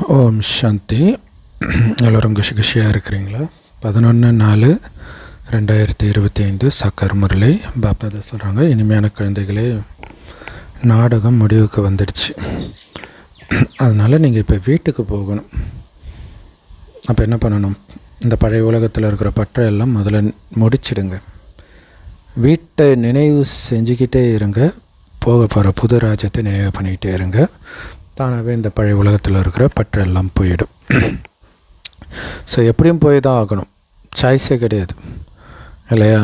ஓம் சாந்தி. எல்லோரும் குஷியாக இருக்கிறீங்களா? 11/4/2025 சாக்கார் முரளி பாப்தாதா சொல்கிறாங்க, இனிமையான குழந்தைகளே, நாடகம் முடிவுக்கு வந்துடுச்சு. அதனால் நீங்கள் இப்போ வீட்டுக்கு போகணும். அப்போ என்ன பண்ணணும்? இந்த பழைய உலகத்தில் இருக்கிற பற்றை எல்லாம் முதல்ல முடிச்சிடுங்க. வீட்டை நினைவு செஞ்சுக்கிட்டே இருங்க. போக போகிற புது ராஜ்யத்தை நினைவு பண்ணிக்கிட்டே இருங்க. தானாகவே இந்த பழைய உலகத்தில் இருக்கிற பற்றெல்லாம் போயிடும். ஸோ எப்படியும் போய் தான் ஆகணும், சாய்ஸே கிடையாது இல்லையா?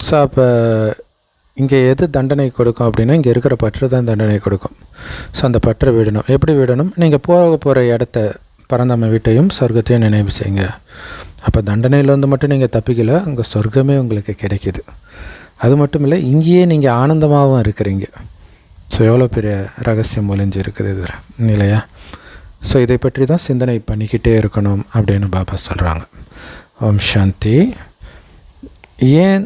ஸோ அப்போ இங்கே எது தண்டனை கொடுக்கும் அப்படின்னா, இங்கே இருக்கிற பற்று தான் தண்டனை கொடுக்கும். ஸோ அந்த பற்றை விடணும். எப்படி விடணும்? நீங்கள் போகிற இடத்த, பரந்தாம வீட்டையும் சொர்க்கத்தையும் நினைவு செய்யுங்க. அப்போ தண்டனையிலேருந்து மட்டும் நீங்கள் தப்பிக்கல, அங்கே சொர்க்கமே உங்களுக்கு கிடைக்கிது. அது மட்டும் இல்லை, இங்கேயே நீங்கள் ஆனந்தமாகவும் இருக்கிறீங்க. ஸோ எவ்வளோ பெரிய ரகசியம் ஒளிஞ்சு இருக்குது இதில் இல்லையா? ஸோ இதை பற்றி தான் சிந்தனை பண்ணிக்கிட்டே இருக்கணும் அப்படின்னு பாபா சொல்கிறாங்க. ஓம் சாந்தி. ஏன்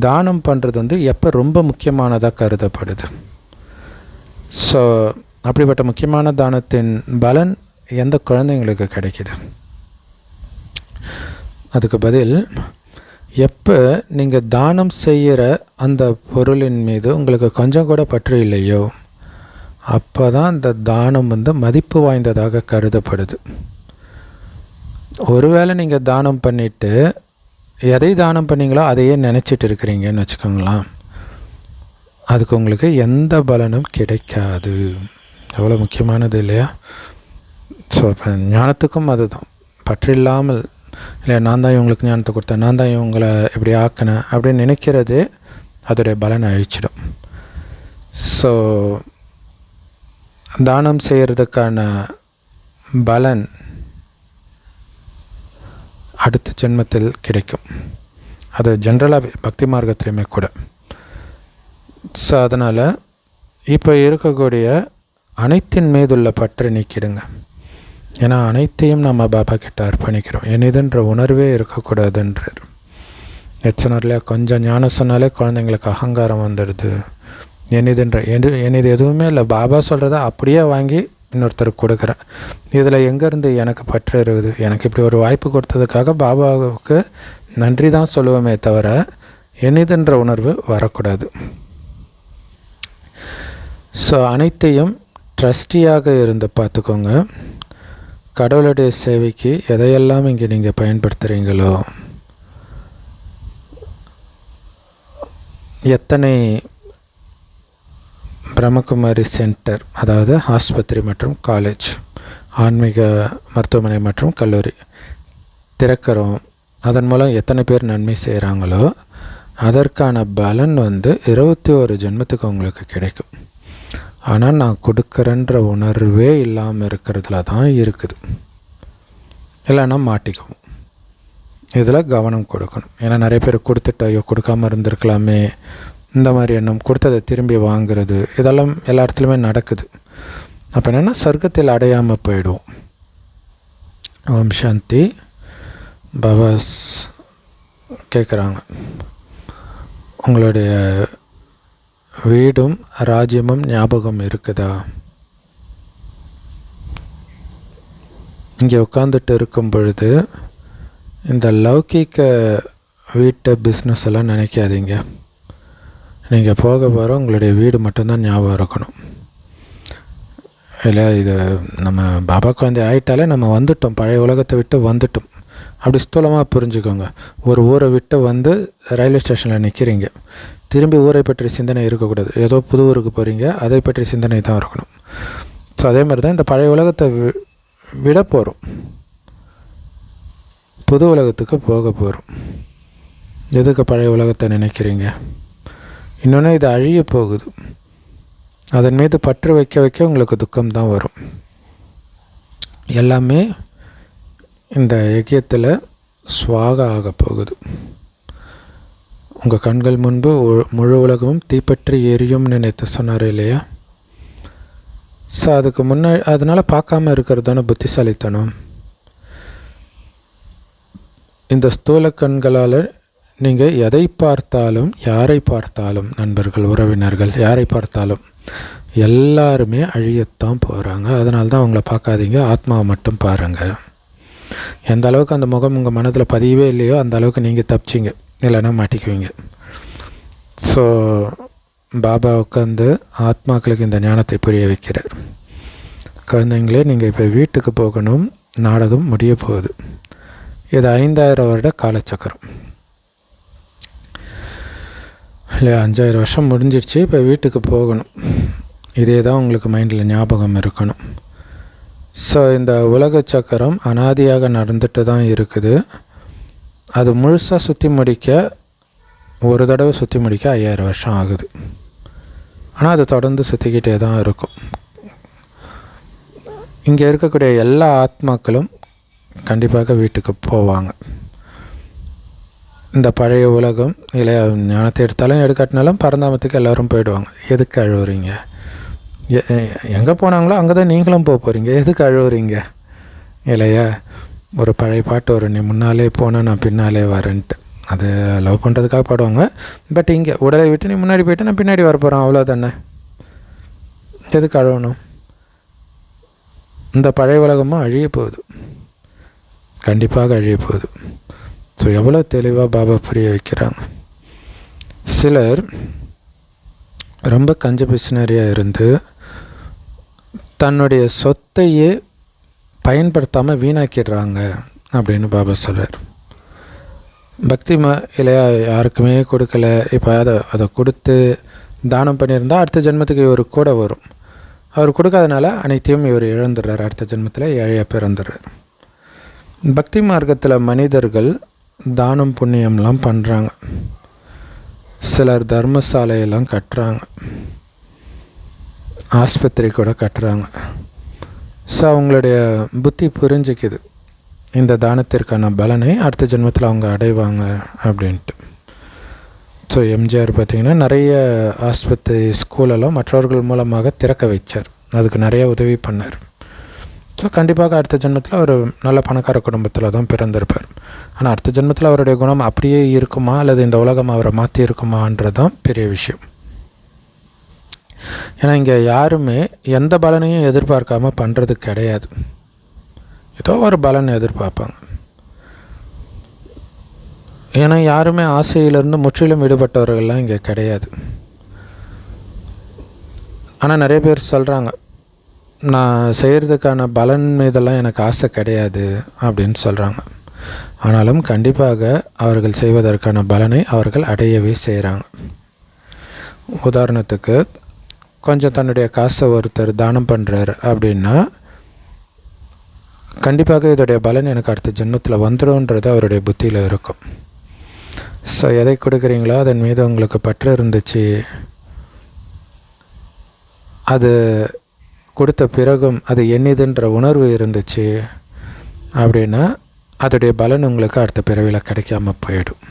தானம் பண்ணுறது வந்து எப்போ ரொம்ப முக்கியமானதாக கருதப்படுது? ஸோ அப்படிப்பட்ட முக்கியமான தானத்தின் பலன் எந்த குழந்தைங்களுக்கு கிடைக்கிது? அதுக்கு பதில், எப்போ நீங்கள் தானம் செய்கிற அந்த பொருளின் மீது உங்களுக்கு கொஞ்சம் கூட பற்று இல்லையோ, அப்போ தான் அந்த தானம் வந்து மதிப்பு வாய்ந்ததாக கருதப்படுது. ஒருவேளை நீங்கள் தானம் பண்ணிவிட்டு எதை தானம் பண்ணிங்களோ அதையே நினச்சிட்டு இருக்கிறீங்கன்னு வச்சுக்கோங்களேன், அதுக்கு உங்களுக்கு எந்த பலனும் கிடைக்காது. எவ்வளோ முக்கியமானது இல்லையா? ஸோ இப்போ ஞானத்துக்கும் அதுதான். பற்று இல்லாமல், இல்லை நான் தான் இவங்களுக்கு ஞானத்தை கொடுத்தேன், நான் தான் இவங்களை இப்படி ஆக்கினேன் அப்படின்னு நினைக்கிறது அதோடைய பலனை அழிச்சிடும். ஸோ தானம் செய்கிறதுக்கான பலன் அடுத்த ஜென்மத்தில் கிடைக்கும். அது ஜென்ரலாக பக்தி மார்க்கத்துலேயுமே கூட. ஸோ அதனால் இப்போ இருக்கக்கூடிய அனைத்தின் மீதுள்ள பற்றை நீக்கிடுங்க. ஏன்னா அனைத்தையும் நம்ம பாபா கிட்ட அர்ப்பணிக்கிறோம். என்னதுன்ற உணர்வே இருக்கக்கூடாதுன்றார். எச்சனர்லையா கொஞ்சம் ஞானம் சொன்னாலே குழந்தைங்களுக்கு அகங்காரம் வந்துடுது. என்னது எதுவுமே இல்லை, பாபா சொல்கிறத அப்படியே வாங்கி இன்னொருத்தருக்கு கொடுக்குறேன். இதில் எங்கேருந்து எனக்கு பற்று இருக்குது? எனக்கு இப்படி ஒரு வாய்ப்பு கொடுத்ததுக்காக பாபாவுக்கு நன்றி தான் சொல்லுவோமே தவிர என்னதுன்ற உணர்வு வரக்கூடாது. ஸோ அனைத்தையும் ட்ரஸ்டியாக இருந்து பார்த்துக்கோங்க. கடவுளுடைய சேவைக்கு எதையெல்லாம் இங்கே நீங்கள் பயன்படுத்துகிறீங்களோ, எத்தனை பிரம்மகுமாரி சென்டர், அதாவது ஆஸ்பத்திரி மற்றும் காலேஜ், ஆன்மீக மருத்துவமனை மற்றும் கல்லூரி திறக்கிறோம், அதன் மூலம் எத்தனை பேர் நன்மை செய்கிறாங்களோ அதற்கான பலன் வந்து 21 ஜென்மத்துக்கு உங்களுக்கு கிடைக்கும். ஆனால் நான் கொடுக்குறேன்ற உணர்வே இல்லாமல் இருக்கிறதுல தான் இருக்குது. இல்லைன்னா மாட்டிக்குவோம். இதில் கவனம் கொடுக்கணும். ஏன்னா நிறைய பேர் கொடுத்துட்டு ஐயோ கொடுக்காமல் இருந்திருக்கலாமே, இந்த மாதிரி எண்ணம், கொடுத்ததை திரும்பி வாங்கிறது, இதெல்லாம் எல்லா இடத்துலையுமே நடக்குது. அப்போ என்னென்னா சொர்க்கத்தில் அடையாமல் போயிடுவோம். ஓம் சாந்தி. பவாஸ் கேட்குறாங்க, உங்களுடைய வீடும் ராஜ்யமும் ஞாபகம் இருக்குதா? இங்கே உட்காந்துட்டு இருக்கும் பொழுது இந்த லௌகிக்க வீட்டு பிஸ்னஸ் எல்லாம் நினைக்காதீங்க. நீங்கள் போக போகிற உங்களுடைய வீடு மட்டும்தான் ஞாபகம் இருக்கணும். இல்லை, இது நம்ம பாபா குழந்தை ஆகிட்டாலே நம்ம வந்துட்டோம், பழைய உலகத்தை விட்டு வந்துட்டோம். அப்படி ஸ்தூலமாக புரிஞ்சுக்கோங்க. ஒரு ஊரை விட்டு வந்து ரயில்வே ஸ்டேஷனில் நிற்கிறீங்க, திரும்பி ஊரை பற்றி சிந்தனை இருக்கக்கூடாது. ஏதோ புது ஊருக்கு போகிறீங்க, அதை பற்றி சிந்தனை தான் இருக்கணும். ஸோ அதே மாதிரி தான் இந்த பழைய உலகத்தை விட போகிறோம், புது உலகத்துக்கு போக போகிறோம். எதுக்கு பழைய உலகத்தை நினைக்கிறீங்க? இன்னொன்று, இது அழிய போகுது. அதன் மீது பற்று வைக்க வைக்க உங்களுக்கு துக்கம்தான் வரும். எல்லாமே இந்த யஜ்யத்தில் ஸ்வாக ஆக போகுது. உங்கள் கண்கள் முன்பு முழு உலகமும் தீப்பற்றி எரியும் நினைத்து சொன்னார் இல்லையா? ஸோ அதுக்கு முன்னாடி அதனால் பார்க்காம இருக்கிறது தானே புத்திசாலித்தனம். இந்த ஸ்தூல கண்களால் நீங்கள் எதை பார்த்தாலும், யாரை பார்த்தாலும், நண்பர்கள், உறவினர்கள், யாரை பார்த்தாலும் எல்லாருமே அழியத்தான் போகிறாங்க. அதனால தான் அவங்கள பார்க்காதீங்க, ஆத்மாவை மட்டும் பாருங்கள். எந்த அளவுக்கு அந்த முகம் உங்கள் மனதில் பதியவே இல்லையோ அந்த அளவுக்கு நீங்கள் தப்பிச்சிங்க, இல்லைன்னா மாட்டிக்குவீங்க. ஸோ பாபா உட்காந்து ஆத்மாக்களுக்கு இந்த ஞானத்தை புரிய வைக்கிறார். குழந்தைங்களே, நீங்கள் இப்போ வீட்டுக்கு போகணும், நாடகம் முடிய போகுது. இது 5000 வருட காலச்சக்கரம் இல்லையா? 5000 வருஷம் முடிஞ்சிடுச்சு, இப்போ வீட்டுக்கு போகணும். இதே தான் உங்களுக்கு மைண்டில் ஞாபகம் இருக்கணும். ஸோ இந்த உலக சக்கரம் அனாதியாக நடந்துட்டு தான் இருக்குது. அது முழுசாக சுற்றி முடிக்க, ஒரு தடவை சுற்றி முடிக்க 5000 வருஷம் ஆகுது. ஆனால் அது தொடர்ந்து சுற்றிக்கிட்டே தான் இருக்கும். இங்கே இருக்கக்கூடிய எல்லா ஆத்மாக்களும் கண்டிப்பாக வீட்டுக்கு போவாங்க. இந்த பழைய உலகம் இல்லையா, ஞானத்தை எடுத்தாலும் எடுக்காட்டினாலும் பரந்தாமத்துக்கு எல்லோரும் போயிடுவாங்க. எதுக்கு அழுவுறீங்க? எங்கே போனாங்களோ அங்கே தான் நீங்களும் போக போகிறீங்க. எதுக்கு அழுவுறீங்க இல்லையா? ஒரு பழைய பாட்டு வரும், நீ முன்னாலே போனால் நான் பின்னாலே வரேன்ட்டு. அது லவ் பண்ணுறதுக்காக பாடுவாங்க. பட் இங்கே உடலை விட்டு நீ முன்னாடி போய்ட்டு நான் பின்னாடி வரப்போகிறேன், அவ்வளோதானே. எதுக்கு அழுவணும்? இந்த பழைய உலகமும் அழிய போகுது, கண்டிப்பாக அழிய போகுது. ஸோ எவ்வளோ தெளிவாக பாபா புரிய வைக்கிறாங்க. சிலர் ரொம்ப கஞ்ச பிசினரியாக இருந்து தன்னுடைய சொத்தையே பயன்படுத்தாமல் வீணாக்கிடுறாங்க அப்படின்னு பாபா சொல்கிறார். பக்தி இல்லையா, யாருக்குமே கொடுக்கல, இப்போ அதை கொடுத்து தானம் பண்ணியிருந்தால் அடுத்த ஜென்மத்துக்கு இவர் கூட வரும். அவர் கொடுக்காதனால அனைத்தையும் இவர் இழந்துடுறார், அடுத்த ஜென்மத்தில் ஏழையாக பிறந்துடுறார். பக்தி மார்க்கத்தில் மனிதர்கள் தானம் புண்ணியம்லாம் பண்ணுறாங்க. சிலர் தர்மசாலையெல்லாம் கட்டுறாங்க, ஆஸ்பத்திரி கூட கட்டுறாங்க. ஸோ அவங்களுடைய புத்தி புரிஞ்சிக்குது இந்த தானத்திற்கான பலனை அடுத்த ஜென்மத்தில் அவங்க அடைவாங்க அப்படின்ட்டு. ஸோ எம்ஜிஆர் பார்த்திங்கன்னா நிறைய ஆஸ்பத்திரி ஸ்கூலெல்லாம் மற்றவர்கள் மூலமாக திறக்க வச்சார், அதுக்கு நிறைய உதவி பண்ணார். ஸோ கண்டிப்பாக அடுத்த ஜென்மத்தில் அவர் நல்ல பணக்கார குடும்பத்தில் தான் பிறந்திருப்பார். ஆனால் அடுத்த ஜென்மத்தில் அவருடைய குணம் அப்படியே இருக்குமா அல்லது இந்த உலகம் அவரை மாற்றி இருக்குமான்றது தான் பெரிய விஷயம். ஏன்னா இங்கே யாருமே எந்த பலனையும் எதிர்பார்க்காம பண்ணுறது கிடையாது. ஏதோ ஒரு பலன் எதிர்பார்ப்பாங்க. ஏன்னா யாருமே ஆசையிலிருந்து முற்றிலும் ஈடுபட்டவர்கள்லாம் இங்கே கிடையாது. ஆனால் நிறைய பேர் சொல்கிறாங்க, நான் செய்கிறதுக்கான பலன் மீதெல்லாம் எனக்கு ஆசை கிடையாது அப்படின்னு சொல்கிறாங்க. ஆனாலும் கண்டிப்பாக அவர்கள் செய்வதற்கான பலனை அவர்கள் அடையவே செய்கிறாங்க. உதாரணத்துக்கு, கொஞ்சம் தன்னுடைய காசை ஒருத்தர் தானம் பண்ணுறாரு அப்படின்னா கண்டிப்பாக இதோடைய பலன் எனக்கு அடுத்த ஜென்மத்தில் வந்துடும்ன்றது அவருடைய புத்தியில் இருக்கும். ஸோ எதை கொடுக்குறீங்களோ அதன் மீது உங்களுக்கு பற்று இருந்துச்சு, அது கொடுத்த பிறகும் அது என்னதுன்ற உணர்வு இருந்துச்சு அப்படின்னா அதோடைய பலன் உங்களுக்கு அடுத்த பிறவியில் கிடைக்காம போயிடும்.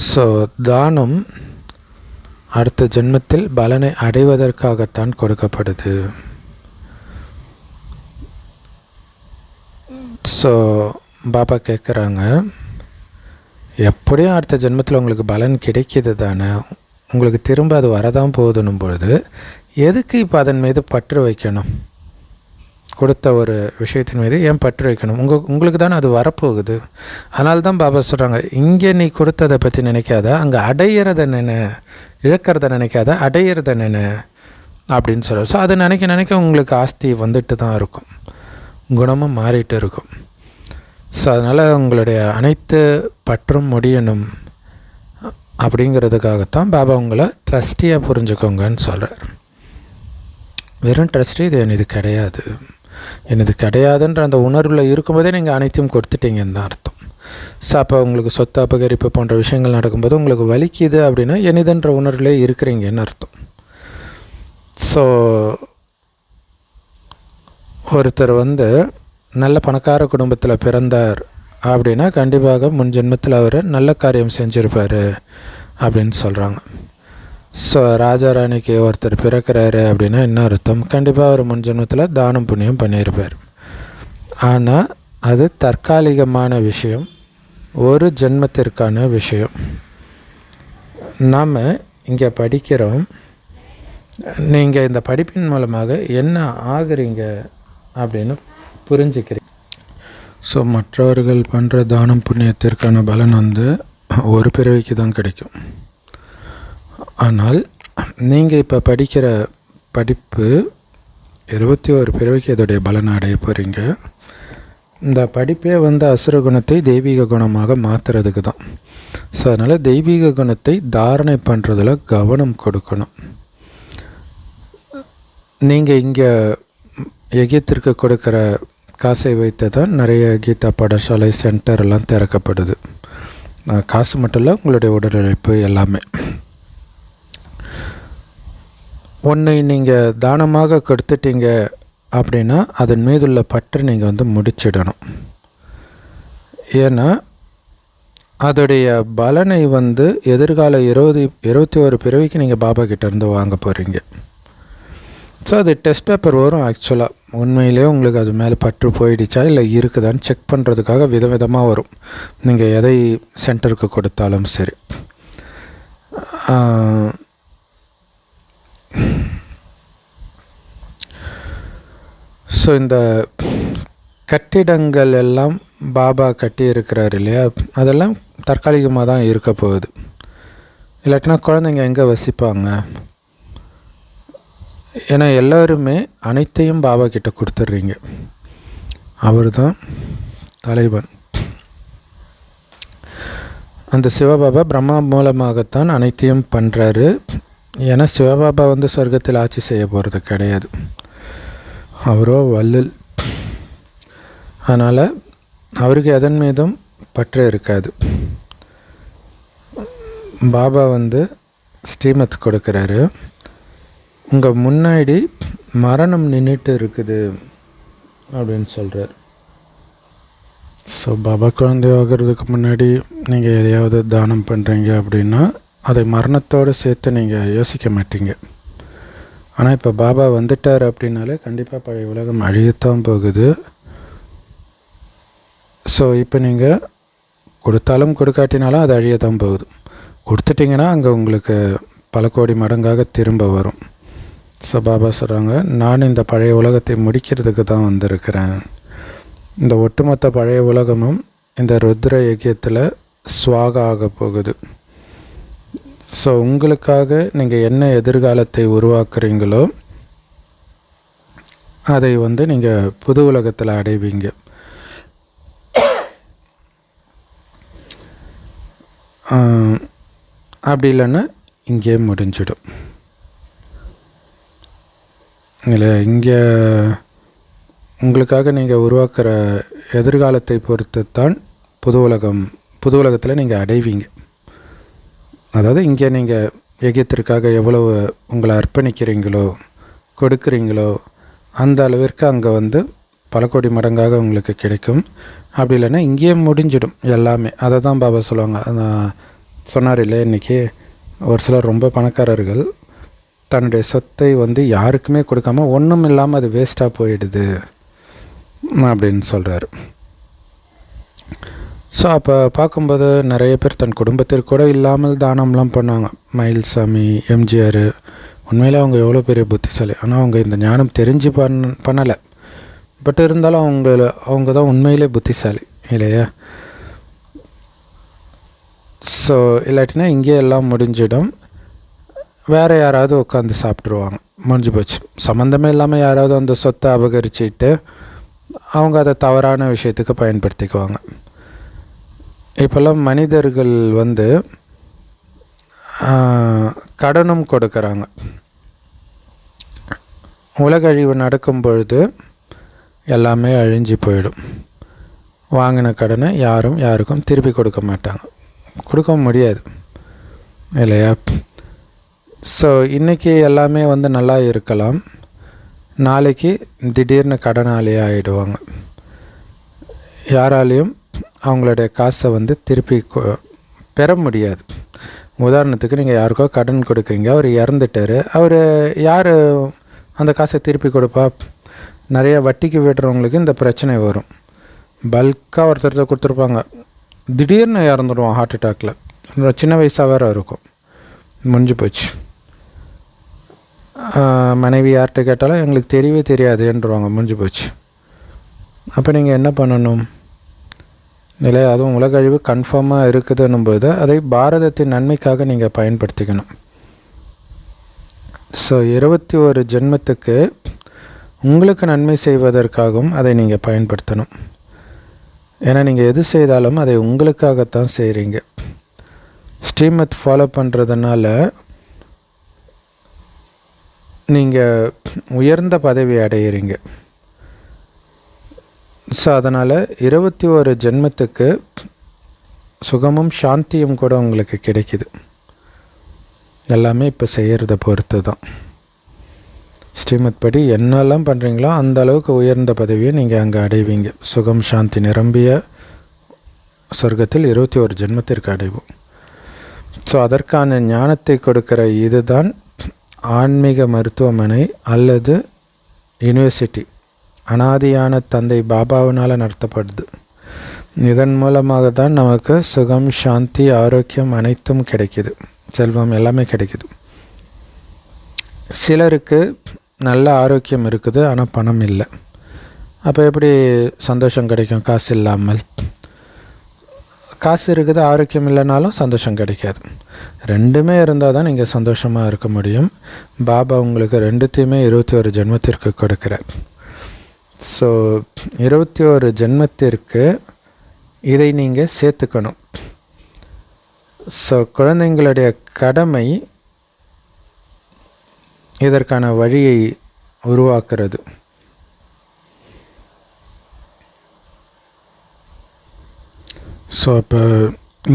ஸோ தானம் அடுத்த ஜென்மத்தில் பலனை அடைவதற்காகத்தான் கொடுக்கப்படுது. ஸோ பாபா கேட்குறாங்க, எப்படியும் அடுத்த ஜென்மத்தில் உங்களுக்கு பலன் கிடைக்கிது தானே, உங்களுக்கு திரும்ப அது வரதான் போகுதுன்னும் பொழுது எதுக்கு இப்போ அதன் மீது பற்று வைக்கணும்? கொடுத்த ஒரு விஷயத்தின் மீது ஏன் பற்று வைக்கணும்? உங்களுக்கு தானே அது வரப்போகுது. அதனால தான் பாபா சொல்கிறாங்க, இங்கே நீ கொடுத்ததை பற்றி நினைக்காத, அங்கே அடையிறத நினை, இழக்கிறத நினைக்காத, அடையிறத நினை அப்படின்னு சொல்கிறார். ஸோ அதை நினைக்க நினைக்க உங்களுக்கு ஆஸ்தி வந்துட்டு தான் இருக்கும், குணமும் மாறிட்டு இருக்கும். ஸோ அதனால் உங்களுடைய அனைத்து பற்றும் முடியணும் அப்படிங்கிறதுக்காகத்தான் பாபா உங்களை ட்ரஸ்டியாக புரிஞ்சுக்கோங்கன்னு சொல்கிறார். வெறும் ட்ரஸ்டி இது எனது கிடையாது, எனது கிடையாதுன்ற அந்த உணர்வில் இருக்கும்போதே நீங்கள் அனைத்தையும் கொடுத்துட்டீங்கன்னு தான் அர்த்தம். ஸோ அப்போ உங்களுக்கு சொத்து அபகரிப்பு போன்ற விஷயங்கள் நடக்கும்போது உங்களுக்கு வலிக்குது அப்படின்னா எனதுன்ற உணர்விலே இருக்கிறீங்கன்னு அர்த்தம். ஸோ ஒருத்தர் நல்ல பணக்கார குடும்பத்தில் பிறந்தார் அப்படின்னா கண்டிப்பாக முன் ஜென்மத்தில் அவர் நல்ல காரியம் செஞ்சுருப்பார் அப்படின்னு சொல்கிறாங்க. ஸோ ராஜாராணிக்கு ஒருத்தர் பிறக்கிறாரு அப்படின்னா என்ன அர்த்தம்? கண்டிப்பாக அவர் முன் ஜென்மத்தில் தானம் புண்ணியம் பண்ணியிருப்பார். ஆனால் அது தற்காலிகமான விஷயம், ஒரு ஜென்மத்திற்கான விஷயம். நாம் இங்கே படிக்கிறோம், நீங்கள் இந்த படிப்பின் மூலமாக என்ன ஆகுறீங்க அப்படின்னு புரிஞ்சுக்கிறீங்க. ஸோ மற்றவர்கள் பண்ணுற தானம் புண்ணியத்திற்கான பலன் வந்து ஒரு பிறவிக்கு தான் கிடைக்கும். ஆனால் நீங்கள் இப்போ படிக்கிற படிப்பு 21 பிறவிக்கு இதோடைய பலனை அடைய போகிறீங்க. இந்த படிப்பே வந்து அசுர குணத்தை தெய்வீக குணமாக மாற்றுறதுக்கு தான். ஸோ அதனால் தெய்வீக குணத்தை தாரணை பண்ணுறதுல கவனம் கொடுக்கணும். நீங்கள் இங்கே எகிப்திற்கு கொடுக்குற காசை வைத்து தான் நிறைய கீதா பாடசாலை சென்டர் எல்லாம் திறக்கப்படுது. காசு மட்டும் இல்லை, உங்களுடைய உடல் உழைப்பு எல்லாமே. ஒன்றை நீங்கள் தானமாக கொடுத்துட்டீங்க அப்படின்னா அதன் மீதுள்ள பற்று நீங்கள் வந்து முடிச்சிடணும். ஏன்னா அதோடைய பலனை வந்து எதிர்கால 21 பிறவிக்கு நீங்கள் பாபா கிட்டேருந்து வாங்க போகிறீங்க. ஸோ அது டெஸ்ட் பேப்பர் வரும். ஆக்சுவலாக உண்மையிலே உங்களுக்கு அது மேலே பற்று போயிடுச்சா இல்லை இருக்குதான்னு செக் பண்ணுறதுக்காக விதவிதமாக வரும். நீங்கள் எதை சென்டருக்கு கொடுத்தாலும் சரி. ஸோ இந்த கட்டிடங்கள் எல்லாம் பாபா கட்டி இருக்கிறார் இல்லையா, அதெல்லாம் தற்காலிகமாக தான் இருக்க போகுது. இல்லாட்டினா குழந்தைங்க எங்கே வசிப்பாங்க? ஏன்னா எல்லோருமே அனைத்தையும் பாபா கிட்ட கொடுத்துட்றீங்க. அவர் தான் தலைவன். அந்த சிவபாபா பிரம்மா மூலமாகத்தான் அனைத்தையும் பண்ணுறாரு. ஏன்னா சிவபாபா வந்து சொர்க்கத்தில் ஆட்சி செய்ய போகிறது கிடையாது, அவரோ வள்ளல். அதனால் அவருக்கு எதன் மீதும் பற்று இருக்காது. பாபா வந்து ஸ்ரீமத் கொடுக்குறாரு. உங்கள் முன்னாடி மரணம் நின்றுட்டு இருக்குது அப்படின்னு சொல்கிறார். ஸோ பாபா குழந்தை ஆகிறதுக்கு முன்னாடி நீங்கள் எதையாவது தானம் பண்ணுறீங்க அப்படின்னா அதை மரணத்தோடு சேர்த்து நீங்கள் யோசிக்க மாட்டீங்க. ஆனால் இப்போ பாபா வந்துட்டார் அப்படின்னாலே கண்டிப்பாக பழைய உலகம் அழியத்தான் போகுது. ஸோ இப்போ நீங்கள் கொடுத்தாலும் கொடுக்காட்டினாலும் அது அழியத்தான் போகுது. கொடுத்துட்டிங்கன்னா அங்கே உங்களுக்கு பல கோடி மடங்காக திரும்ப வரும். ஸோ பாபா சொல்கிறாங்க, நான் இந்த பழைய உலகத்தை முடிக்கிறதுக்கு தான் வந்திருக்கிறேன். இந்த ஒட்டுமொத்த பழைய உலகமும் இந்த ருத்ர யஜ்யத்தில் ஸ்வாகா ஆக போகுது. ஸோ உங்களுக்காக நீங்கள் என்ன எதிர்காலத்தை உருவாக்குறீங்களோ அதை வந்து நீங்கள் புது உலகத்தில் அடைவீங்க. அப்படி இல்லைன்னா இங்கே முடிஞ்சிடும் இல்லை. இங்கே உங்களுக்காக நீங்கள் உருவாக்குற எதிர்காலத்தை பொறுத்து தான் புது உலகத்தில் நீங்கள் அடைவீங்க. அதாவது இங்கே நீங்கள் யஜ்யத்திற்காக எவ்வளவு உங்களை அர்ப்பணிக்கிறீங்களோ கொடுக்குறீங்களோ அந்த அளவிற்கு அங்கே வந்து பல கோடி மடங்காக உங்களுக்கு கிடைக்கும். அப்படி இல்லைன்னா இங்கேயே முடிஞ்சிடும் எல்லாமே. அதை தான் பாபா சொல்லுவாங்க. சொன்னார் இல்லை, இன்றைக்கி ஒரு சிலர் ரொம்ப பணக்காரர்கள் தன்னுடைய சொத்தை வந்து யாருக்குமே கொடுக்காம ஒன்றும் இல்லாமல் அது வேஸ்ட்டாக போயிடுது அப்படின்னு சொல்கிறாரு. ஸோ அப்போ பார்க்கும்போது நிறைய பேர் தன் குடும்பத்திற்கு கூட இல்லாமல் தானம்லாம் பண்ணுவாங்க. மயில்சாமி, எம்ஜிஆர், உண்மையில் அவங்க எவ்வளோ பெரிய புத்திசாலி. ஆனால் அவங்க இந்த ஞானம் தெரிஞ்சு பண்ணலை. பட் இருந்தாலும் அவங்க தான் உண்மையிலே புத்திசாலி இல்லையா. ஸோ இல்லாட்டினா இங்கே எல்லாம் முடிஞ்சிடும். வேறு யாராவது உட்காந்து சாப்பிட்ருவாங்க, முடிஞ்சு போச்சு. சம்மந்தமே இல்லாமல் யாராவது அந்த சொத்தை அபகரிச்சுட்டு அவங்க அதை தவறான விஷயத்துக்கு பயன்படுத்திக்குவாங்க. இப்போல்லாம் மனிதர்கள் வந்து கடனும் கொடுக்குறாங்க. உலக அழிவு நடக்கும் பொழுது எல்லாமே அழிஞ்சு போயிடும். வாங்கின கடனை யாருக்கும் திருப்பி கொடுக்க மாட்டாங்க, கொடுக்க முடியாது இல்லையா. ஸோ இன்றைக்கி எல்லாமே வந்து நல்லா இருக்கலாம், நாளைக்கு திடீர்னு கடனாளியாக ஆகிடுவாங்க. யாராலையும் அவங்களுடைய காசை வந்து திருப்பி பெற முடியாது. உதாரணத்துக்கு நீங்கள் யாருக்கோ கடன் கொடுக்குறீங்க, அவர் இறந்துட்டார். அவர் யார் அந்த காசை திருப்பி கொடுப்பா? நிறைய வட்டிக்கு விடுறவங்களுக்கு இந்த பிரச்சனை வரும். பல்காக ஒருத்தர் கொடுத்துருப்பாங்க, திடீர்னு இறந்துடுவோம் ஹார்ட் அட்டாக்கில். சின்ன வயசாக வேறு இருக்கும், முடிஞ்சு போச்சு. மனைவி யார்கிட்ட கேட்டாலும் எங்களுக்கு தெரியவே தெரியாதுன்றவாங்க, முடிஞ்சு போச்சு. அப்போ நீங்கள் என்ன பண்ணணும் இல்லை, அதுவும் உலக அழிவு கன்ஃபார்மாக இருக்குதுன்னும்போது அதை பாரதத்தின் நன்மைக்காக நீங்கள் பயன்படுத்திக்கணும். ஸோ 21 ஜென்மத்துக்கு உங்களுக்கு நன்மை செய்வதற்காகவும் அதை நீங்கள் பயன்படுத்தணும். ஏன்னா நீங்கள் எது செய்தாலும் அதை உங்களுக்காகத்தான் செய்கிறீங்க. ஸ்ரீமத் ஃபாலோ பண்ணுறதுனால நீங்கள் உயர்ந்த பதவி அடையிறீங்க. ஸோ அதனால் 21 ஜென்மத்துக்கு சுகமும் சாந்தியும் கூட உங்களுக்கு கிடைக்கிது. எல்லாமே இப்போ செய்கிறத பொறுத்து தான். ஸ்ரீமத் படி என்னெல்லாம் பண்ணுறீங்களோ அந்த அளவுக்கு உயர்ந்த பதவியை நீங்கள் அங்கே அடைவீங்க. சுகம் சாந்தி நிரம்பிய சொர்க்கத்தில் 21 ஜென்மத்திற்கு அடைவோம். ஸோ அதற்கான ஞானத்தை கொடுக்கிற இதுதான் ஆன்மீக மருத்துவமனை அல்லது யூனிவர்சிட்டி. அனாதியான தந்தை பாபாவினால் நடத்தப்படுது. இதன் மூலமாக தான் நமக்கு சுகம் சாந்தி ஆரோக்கியம் அனைத்தும் கிடைக்கிது, செல்வம் எல்லாமே கிடைக்கிது. சிலருக்கு நல்ல ஆரோக்கியம் இருக்குது, ஆனால் பணம் இல்லை. அப்போ எப்படி சந்தோஷம் கிடைக்கும்? காசு இல்லாமல். காசு இருக்குது, ஆரோக்கியம் இல்லைனாலும் சந்தோஷம் கிடைக்காது. ரெண்டுமே இருந்தால் தான் நீங்கள் சந்தோஷமாக இருக்க முடியும். பாபா உங்களுக்கு ரெண்டுத்தையுமே 21 ஜென்மத்திற்கு கொடுக்குறார். ஸோ 21 ஜென்மத்திற்கு இதை நீங்கள் சேர்த்துக்கணும். ஸோ குழந்தைங்களுடைய கடமை இதற்கான வழியை உருவாக்குறது. ஸோ அப்போ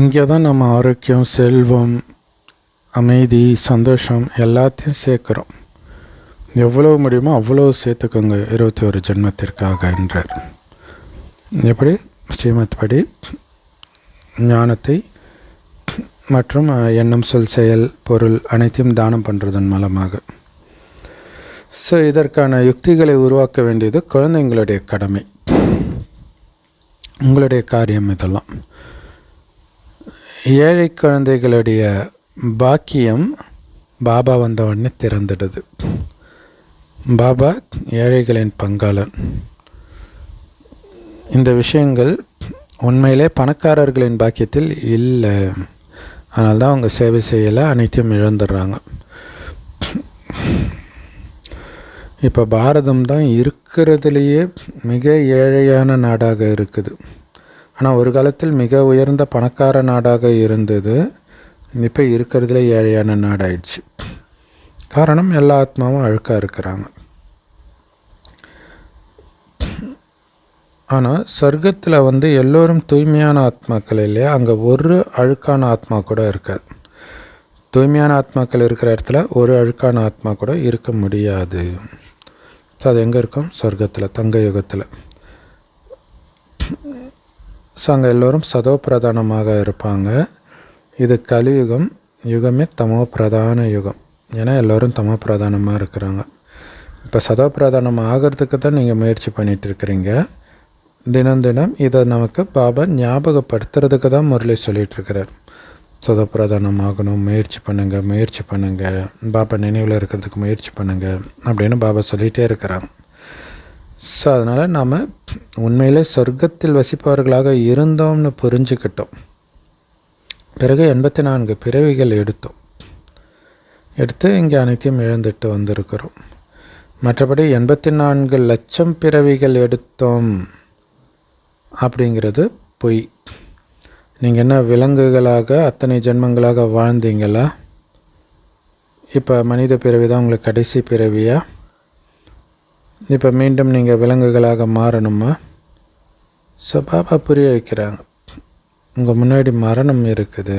இங்கே தான் நம்ம ஆரோக்கியம், செல்வம், அமைதி, சந்தோஷம் எல்லாத்தையும் சேர்க்குறோம். எவ்வளோ முடியுமோ அவ்வளோ சேர்த்துக்கோங்க 21 ஜென்மத்திற்காக என்றார். எப்படி? ஸ்ரீமத் படி ஞானத்தை மற்றும் எண்ணம், சொல், செயல், பொருள் அனைத்தையும் தானம் பண்ணுறதன் மூலமாக. ஸோ இதற்கான யுக்திகளை உருவாக்க வேண்டியது குழந்தைங்களுடைய கடமை, உங்களுடைய காரியம் இதெல்லாம். ஏழை குழந்தைகளுடைய பாக்கியம் பாபா வந்த உடனே திறந்துடுது. பாபா ஏழைகளின் பங்காளன். இந்த விஷயங்கள் உண்மையிலே பணக்காரர்களின் பாக்கியத்தில் இல்லை. அதனால தான் அவங்க சேவை செய்யலை, அனைத்தையும் இழந்துடுறாங்க. இப்போ பாரதம் தான் இருக்கிறதுலையே மிக ஏழையான நாடாக இருக்குது. ஆனால் ஒரு காலத்தில் மிக உயர்ந்த பணக்கார நாடாக இருந்தது. இப்போ இருக்கிறதுல ஏழையான நாடாயிடுச்சு. காரணம், எல்லா ஆத்மாவும் அழுக்காக இருக்கிறாங்க. ஆனால் சொர்க்கத்தில் எல்லோரும் தூய்மையான ஆத்மாக்கள் இல்லையா? அங்கே ஒரு அழுக்கான ஆத்மா கூட இருக்காது. தூய்மையான ஆத்மாக்கள் இருக்கிற இடத்துல ஒரு அழுக்கான ஆத்மா கூட இருக்க முடியாது. ஸோ அது எங்கே இருக்கும்? சொர்க்கத்தில், தங்க யுகத்தில். ஸோ அங்கே எல்லோரும் சதோ பிரதானமாக இருப்பாங்க. இது கலியுகம், யுகமே தமோ பிரதான யுகம். ஏன்னா எல்லோரும் தமோ பிரதானமாக இருக்கிறாங்க. இப்போ சதோ பிரதானம் ஆகிறதுக்கு தான் நீங்கள் முயற்சி பண்ணிகிட்டு இருக்கிறீங்க. தினம் தினம் இதை நமக்கு பாபா ஞாபகப்படுத்துறதுக்கு தான் முரளி சொல்லிகிட்ருக்கிறார். சதோ பிரதானம் ஆகணும், முயற்சி பண்ணுங்கள், பாபா நினைவில் இருக்கிறதுக்கு முயற்சி பண்ணுங்கள் அப்படின்னு பாபா சொல்லிகிட்டே இருக்கிறாங்க. ஸோ அதனால் நாம் உண்மையிலே சொர்க்கத்தில் வசிப்பவர்களாக இருந்தோம்னு புரிஞ்சுக்கிட்டோம். பிறகு 84 பிறவிகள் எடுத்து இங்கே அனைத்தையும் இழந்துட்டு வந்திருக்கிறோம். மற்றபடி 84 லட்சம் பிறவிகள் எடுத்தோம் அப்படிங்கிறது பொய். நீங்கள் என்ன விலங்குகளாக அத்தனை ஜென்மங்களாக வாழ்ந்தீங்களா? இப்போ மனித பிறவி தான் உங்களுக்கு கடைசி பிறவியா? இப்போ மீண்டும் நீங்கள் விலங்குகளாக மாறணுமா? ஸோ பாபா புரிய வைக்கிறாங்க, உங்கள் முன்னாடி மரணம் இருக்குது.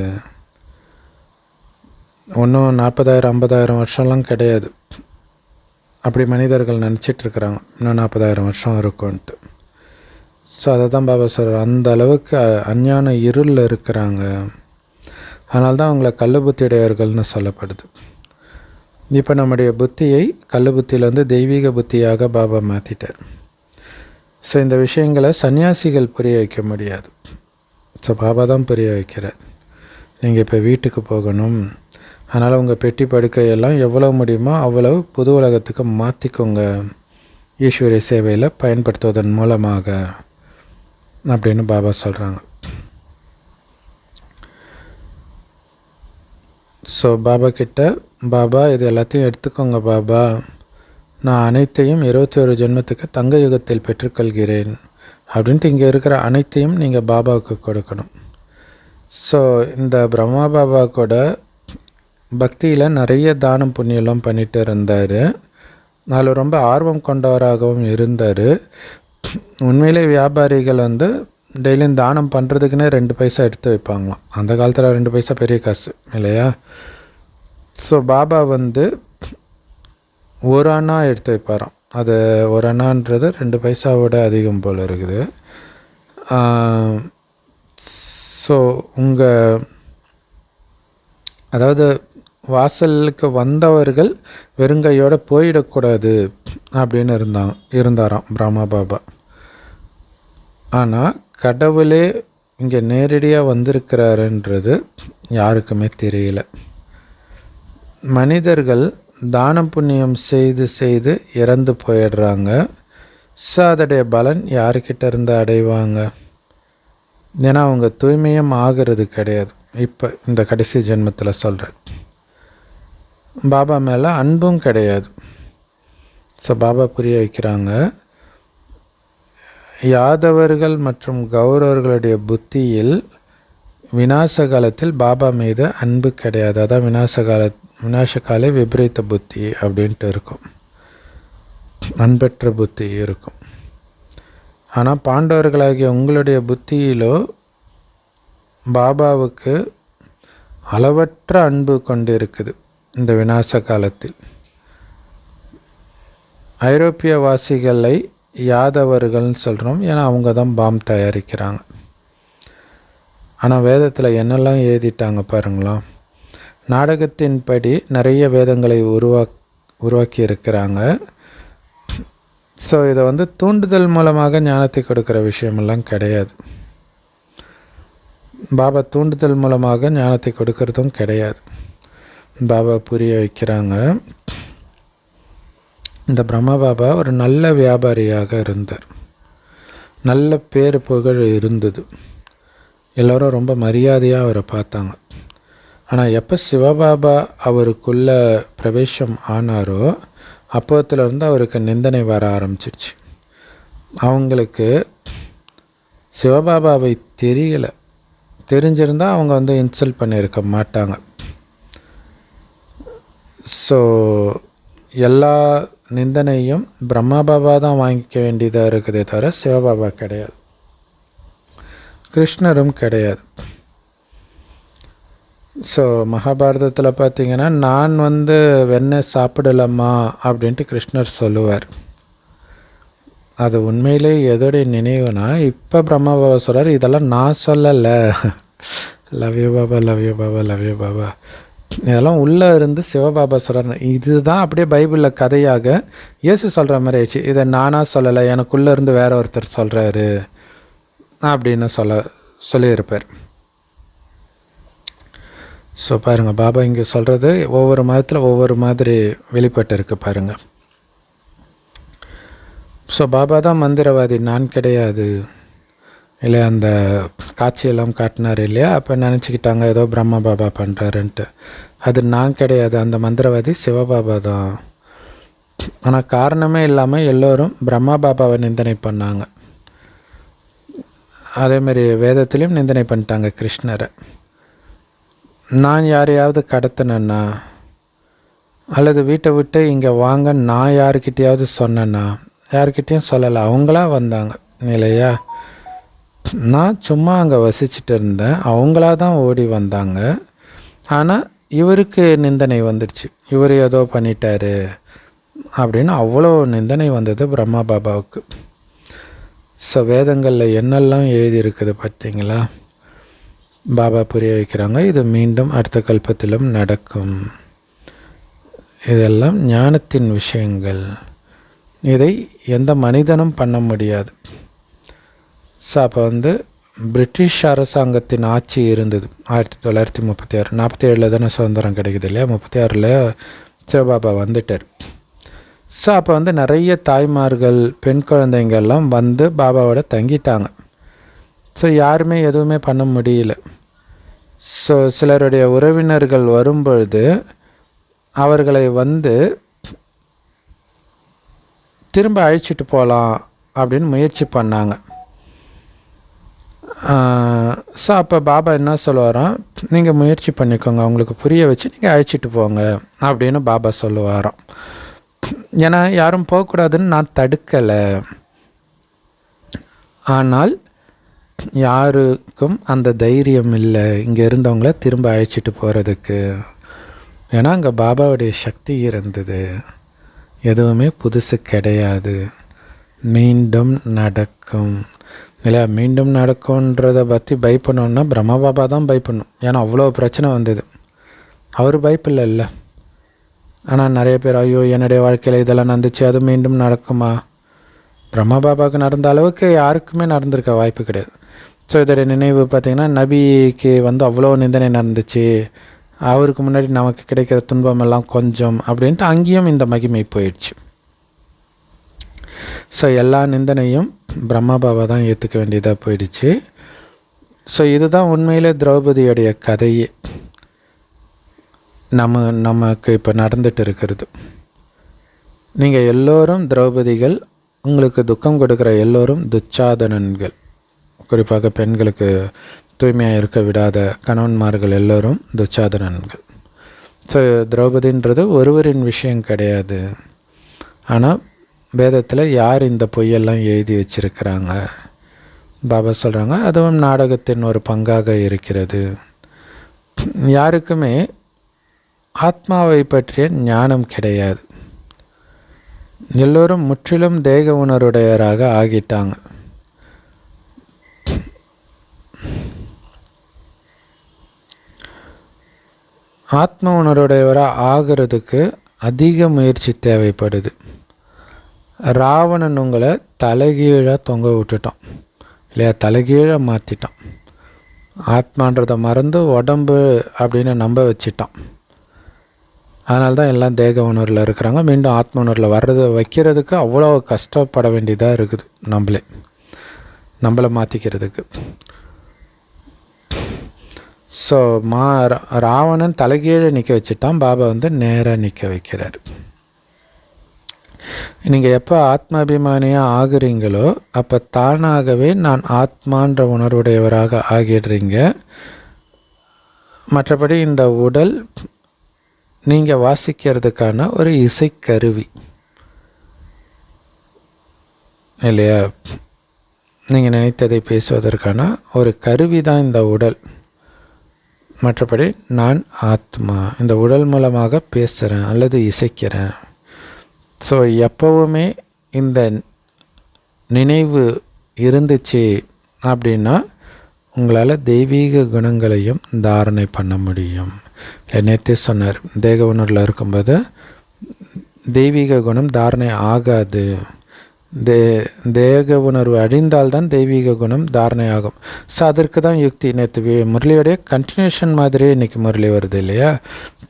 ஒன்றும் 40,000 50,000 வருஷம்லாம் கிடையாது. அப்படி மனிதர்கள் நினச்சிட்ருக்குறாங்க இன்னும் 40,000 வருஷம் இருக்கும்ன்ட்டு. ஸோ அதை தான் பாபா சொல்கிறார், அந்த அளவுக்கு அஞ்ஞான இருளில் இருக்கிறாங்க. அதனால தான் அவங்கள கள்ள புத்தியுடையவர்கள்னு சொல்லப்படுது. இப்போ நம்முடைய புத்தியை கள்ள புத்தியிலேருந்து தெய்வீக புத்தியாக பாபா மாற்றிட்டார். ஸோ இந்த விஷயங்களை சன்னியாசிகள் புரிய வைக்க முடியாது. ஸோ பாபா தான் புரிய வைக்கிறார். நீங்கள் இப்போ வீட்டுக்கு போகணும், அதனால் உங்கள் பெட்டி படுக்கையெல்லாம் எவ்வளோ முடியுமோ அவ்வளவு புது உலகத்துக்கு மாற்றிக்கோங்க, ஈஸ்வரிய சேவையில் பயன்படுத்துவதன் மூலமாக அப்படின்னு பாபா சொல்கிறாங்க. ஸோ பாபா கிட்ட, பாபா இது எல்லாத்தையும் எடுத்துக்கோங்க பாபா, நான் அனைத்தையும் 21 ஜென்மத்துக்கு தங்க யுகத்தில் பெற்றுக்கொள்கிறேன் அப்படின்ட்டு இங்கே இருக்கிற அனைத்தையும் நீங்கள் பாபாவுக்கு கொடுக்கணும். ஸோ இந்த பிரம்மா பாபா கூட பக்தியில் நிறைய தானம் புண்ணியெல்லாம் பண்ணிட்டு இருந்தார். அதில் ரொம்ப ஆர்வம் கொண்டவராகவும் இருந்தார். உண்மையிலே வியாபாரிகள் டெய்லியும் தானம் பண்ணுறதுக்குன்னே 2 பைசா எடுத்து வைப்பாங்களாம். அந்த காலத்தில் 2 பைசா பெரிய காசு இல்லையா? ஸோ பாபா 1 அணா எடுத்து வைப்பாராம். அது 1 அணான்றது 2 பைசாவோட அதிகம் போல் இருக்குது. ஸோ அதாவது வாசலுக்கு வந்தவர்கள் வெறுங்கையோடு போயிடக்கூடாது அப்படின்னு இருந்தாராம் பிரம்மா பாபா. ஆனால் கடவுளே இங்கே நேரடியாக வந்திருக்கிறாருன்றது யாருக்குமே தெரியல. மனிதர்கள் தானம் புண்ணியம் செய்து செய்து இறந்து போயிடுறாங்க. ஸோ அதோடைய பலன் யாருக்கிட்ட இருந்து அடைவாங்க? ஏன்னா அவங்க தூய்மையும் ஆகிறது கிடையாது. இப்போ இந்த கடைசி ஜென்மத்தில் சொல்கிறேன், பாபா மேலே அன்பும் கிடையாது. ஸோ பாபா புரிய வைக்கிறாங்க, யாதவர்கள் மற்றும் கௌரவர்களுடைய புத்தியில் விநாச காலத்தில் பாபா மீது அன்பு கிடையாது. அதான் விநாசகால விபரீத புத்தி அப்படின்ட்டு இருக்கும், அன்பற்ற புத்தி இருக்கும். ஆனால் பாண்டவர்களாகிய உங்களுடைய புத்தியிலோ பாபாவுக்கு அளவற்ற அன்பு கொண்டு இருக்குது. இந்த விநாச காலத்தில் ஐரோப்பிய வாசிகளை யாதவர்கள்னு சொல்கிறோம், ஏன்னா அவங்க தான் பாம் தயாரிக்கிறாங்க. ஆனால் வேதத்தில் என்னெல்லாம் எழுதிட்டாங்க பாருங்களா. நாடகத்தின்படி நிறைய வேதங்களை உருவாக்கி இருக்கிறாங்க. ஸோ இதை தூண்டுதல் மூலமாக ஞானத்தை கொடுக்குற விஷயமெல்லாம் கிடையாது. பாபா தூண்டுதல் மூலமாக ஞானத்தை கொடுக்கறதும் கிடையாது. பாபா புரிய வைக்கிறாங்க, இந்த பிரம்மா பாபா ஒரு நல்ல வியாபாரியாக இருந்தார். நல்ல பேர் புகழ் இருந்தது. எல்லோரும் ரொம்ப மரியாதையாக அவரை பார்த்தாங்க. ஆனால் எப்போ சிவபாபா அவருக்குள்ளே பிரவேசம் ஆனாரோ அப்போத்துலேருந்து அவருக்கு நிந்தனை வர ஆரம்பிச்சிடுச்சு. அவங்களுக்கு சிவபாபாவை தெரியலை. தெரிஞ்சிருந்தால் அவங்க இன்சல்ட் பண்ணியிருக்க மாட்டாங்க. ஸோ எல்லா நிந்தனையும் பிரம்மா பாபா தான் வாங்கிக்க வேண்டியதாக இருக்குதே தவிர சிவபாபா கிடையாது, கிருஷ்ணரும் கிடையாது. ஸோ மகாபாரதத்தில் பார்த்திங்கன்னா, நான் வெண்ணெய் சாப்பிடலாமா அப்படின்ட்டு கிருஷ்ணர் சொல்லுவார். அது உண்மையிலே எதோடைய நினைவுனா, இப்போ பிரம்மா பாபா சொல்கிறார், இதெல்லாம் நான் சொல்லலை, love you Baba, love you Baba, love you Baba, இதெல்லாம் உள்ளே இருந்து சிவபாபா சொல்கிறார். இதுதான் அப்படியே பைபிளில் கதையாக இயேசு சொல்கிற மாதிரி ஆயிடுச்சு. இதை நானாக சொல்லலை, எனக்குள்ளே இருந்து வேற ஒருத்தர் சொல்கிறாரு அப்படின்னு சொல்லியிருப்பார். ஸோ பாருங்கள், பாபா இங்கே சொல்கிறது ஒவ்வொரு மதத்தில் ஒவ்வொரு மாதிரி வெளிப்பட்டு இருக்குது பாருங்கள். ஸோ பாபா தான் மந்திரவாதி, நான் கிடையாது இல்லை. அந்த காட்சியெல்லாம் காட்டினார் இல்லையா, அப்போ நினச்சிக்கிட்டாங்க ஏதோ பிரம்மா பாபா பண்ணுறாருன்ட்டு. அது நான் கிடையாது, அந்த மந்திரவாதி சிவபாபா தான். ஆனால் காரணமே இல்லாமல் எல்லோரும் பிரம்மா பாபாவை நிந்தனை பண்ணாங்க. அதேமாரி வேதத்துலேயும் நிந்தனை பண்ணிட்டாங்க கிருஷ்ணரை. நான் யாரையாவது கடத்தினேன்னா அல்லது வீட்டை விட்டு இங்கே வாங்க நான் யாருக்கிட்டையாவது சொன்னேன்னா, யாருக்கிட்டேயும் சொல்லலை, அவங்களா வந்தாங்க இல்லையா. நான் சும்மா அங்கே வசிச்சுட்டு இருந்தேன், அவங்களா தான் ஓடி வந்தாங்க. ஆனால் இவருக்கு நிந்தனை வந்துடுச்சு, இவர் ஏதோ பண்ணிட்டாரு அப்படின்னு அவ்வளோ நிந்தனை வந்தது பிரம்மா பாபாவுக்கு. ஸோ வேதங்களில் என்னெல்லாம் எழுதியிருக்குது பார்த்தீங்களா. பாபா புரிய வைக்கிறாங்க, இது மீண்டும் அடுத்த கல்பத்திலும் நடக்கும். இதெல்லாம் ஞானத்தின் விஷயங்கள், இதை எந்த மனிதனும் பண்ண முடியாது. ஸோ அப்போ பிரிட்டிஷ் அரசாங்கத்தின் ஆட்சி இருந்தது 1936. 47 தானே சுதந்திரம் கிடைக்குது இல்லையா, 36 சிவபாபா வந்துட்டார். ஸோ அப்போ வந்து நிறைய தாய்மார்கள் பெண் குழந்தைங்கள்லாம் வந்து பாபாவோட தங்கிட்டாங்க. ஸோ யாருமே எதுவுமே பண்ண முடியல. ஸோ சிலருடைய உறவினர்கள் வரும்பொழுது அவர்களை வந்து திரும்ப அழைச்சிட்டு போகலாம் அப்படின்னு முயற்சி பண்ணாங்க. ஸோ அப்போ பாபா என்ன சொல்லுவாராம், நீங்கள் முயற்சி பண்ணிக்கோங்க, அவங்களுக்கு புரிய வச்சு நீங்கள் அழைச்சிட்டு போங்க அப்படின்னு பாபா சொல்லுவாராம். ஏன்னா யாரும் போகக்கூடாதுன்னு நான் தடுக்கலை, ஆனால் யாருக்கும் அந்த தைரியம் இல்லை இங்கே இருந்தவங்கள திரும்ப அழைச்சிட்டு போகிறதுக்கு. ஏன்னா அங்கே பாபாவுடைய சக்தி இருந்தது, எதுவுமே புதுசு கிடையாது, மீண்டும் நடக்கும் இல்லையா. மீண்டும் நடக்கும்ன்றதை பற்றி பயப்படணுன்னா பிரம்ம பாபா தான் பயப்படணும். ஏன்னா அவ்வளோ பிரச்சனை வந்தது, அவர் பயப்பில்லை. ஆனால் நிறைய பேர் ஐயோ என்னுடைய வாழ்க்கையில் இதெல்லாம் நடந்துச்சு, அது மீண்டும் நடக்குமா? பிரம்மா பாபாவுக்கு நடந்த அளவுக்கு யாருக்குமே நடந்திருக்க வாய்ப்பு கிடையாது. ஸோ இதோடைய நினைவு பார்த்திங்கன்னா, நபிக்கு வந்து அவ்வளோ நிந்தனை நடந்துச்சு, அவருக்கு முன்னாடி நமக்கு கிடைக்கிற துன்பமெல்லாம் கொஞ்சம் அப்படின்ட்டு அங்கேயும் இந்த மகிமை போயிடுச்சு. ஸோ எல்லா நிந்தனையும் பிரம்மா பாபா தான் ஏற்றுக்க வேண்டியதாக போயிடுச்சு. ஸோ இதுதான் உண்மையிலே திரௌபதியோடைய கதையே நமக்கு இப்போ நடந்துட்டு இருக்கிறது. நீங்கள் எல்லோரும் திரௌபதிகள், உங்களுக்கு துக்கம் கொடுக்குற எல்லோரும் துச்சாதனன்கள். குறிப்பாக பெண்களுக்கு தூய்மையாக இருக்க விடாத கணவன்மார்கள் எல்லோரும் துச்சாதனன்கள். ஸோ திரௌபதின்றது ஒருவரின் விஷயம் கிடையாது. ஆனால் வேதத்தில் யார் இந்த பொய்யெல்லாம் எழுதி வச்சிருக்கிறாங்க பாபா சொல்கிறாங்க, அதுவும் நாடகத்தின் ஒரு பங்காக இருக்கிறது. யாருக்குமே ஆத்மாவை பற்றிய ஞானம் கிடையாது, எல்லோரும் முற்றிலும் தேக உணர்வுடையராக ஆகிட்டாங்க. ஆத்ம உணர்வுடையவராக ஆகிறதுக்கு அதிக முயற்சி தேவைப்படுது. ராவணன் உங்களை தலைகீழாக தொங்க விட்டுட்டான் இல்லையா, தலைகீழாக மாற்றிட்டான். ஆத்மான்றதை மறந்து உடம்பு அப்படின்னு நம்ப வச்சிட்டான். அதனால தான் எல்லாம் தேக உணர்வில் இருக்கிறாங்க. மீண்டும் ஆத்ம உணர்வில் வைக்கிறதுக்கு அவ்வளோ கஷ்டப்பட வேண்டியதாக இருக்குது, நம்மளை மாற்றிக்கிறதுக்கு. ஸோ ராவணன் தலைகீழே நிற்க வச்சுட்டான், பாபா வந்து நேராக நிற்க வைக்கிறார். நீங்கள் எப்போ ஆத்மாபிமானியாக ஆகுறீங்களோ அப்போ தானாகவே நான் ஆத்மான்ற உணர்வுடையவராக ஆகிடுறீங்க. மற்றபடி இந்த உடல் நீங்கள் வாசிக்கிறதுக்கான ஒரு இசைக்கருவி இல்லையா, நீங்கள் நினைத்ததை பேசுவதற்கான ஒரு கருவி தான் இந்த உடல். மற்றபடி நான் ஆத்மா, இந்த உடல் மூலமாக பேசுகிறேன் அல்லது இசைக்கிறேன். ஸோ எப்போவுமே இந்த நினைவு இருந்துச்சு அப்படின்னா உங்களால் தெய்வீக குணங்களையும் தாரணை பண்ண முடியும். நேற்றே சொன்னார், தேக உணர்வில் இருக்கும்போது தெய்வீக குணம் தாரணை ஆகாது. தேக உணர்வு அழிந்தால்தான் தெய்வீக குணம் தாரணை ஆகும். ஸோ அதற்கு தான் யுக்தி. நேற்று முரளியோடைய கண்டினியூஷன் மாதிரியே இன்றைக்கி முரளி வருது இல்லையா.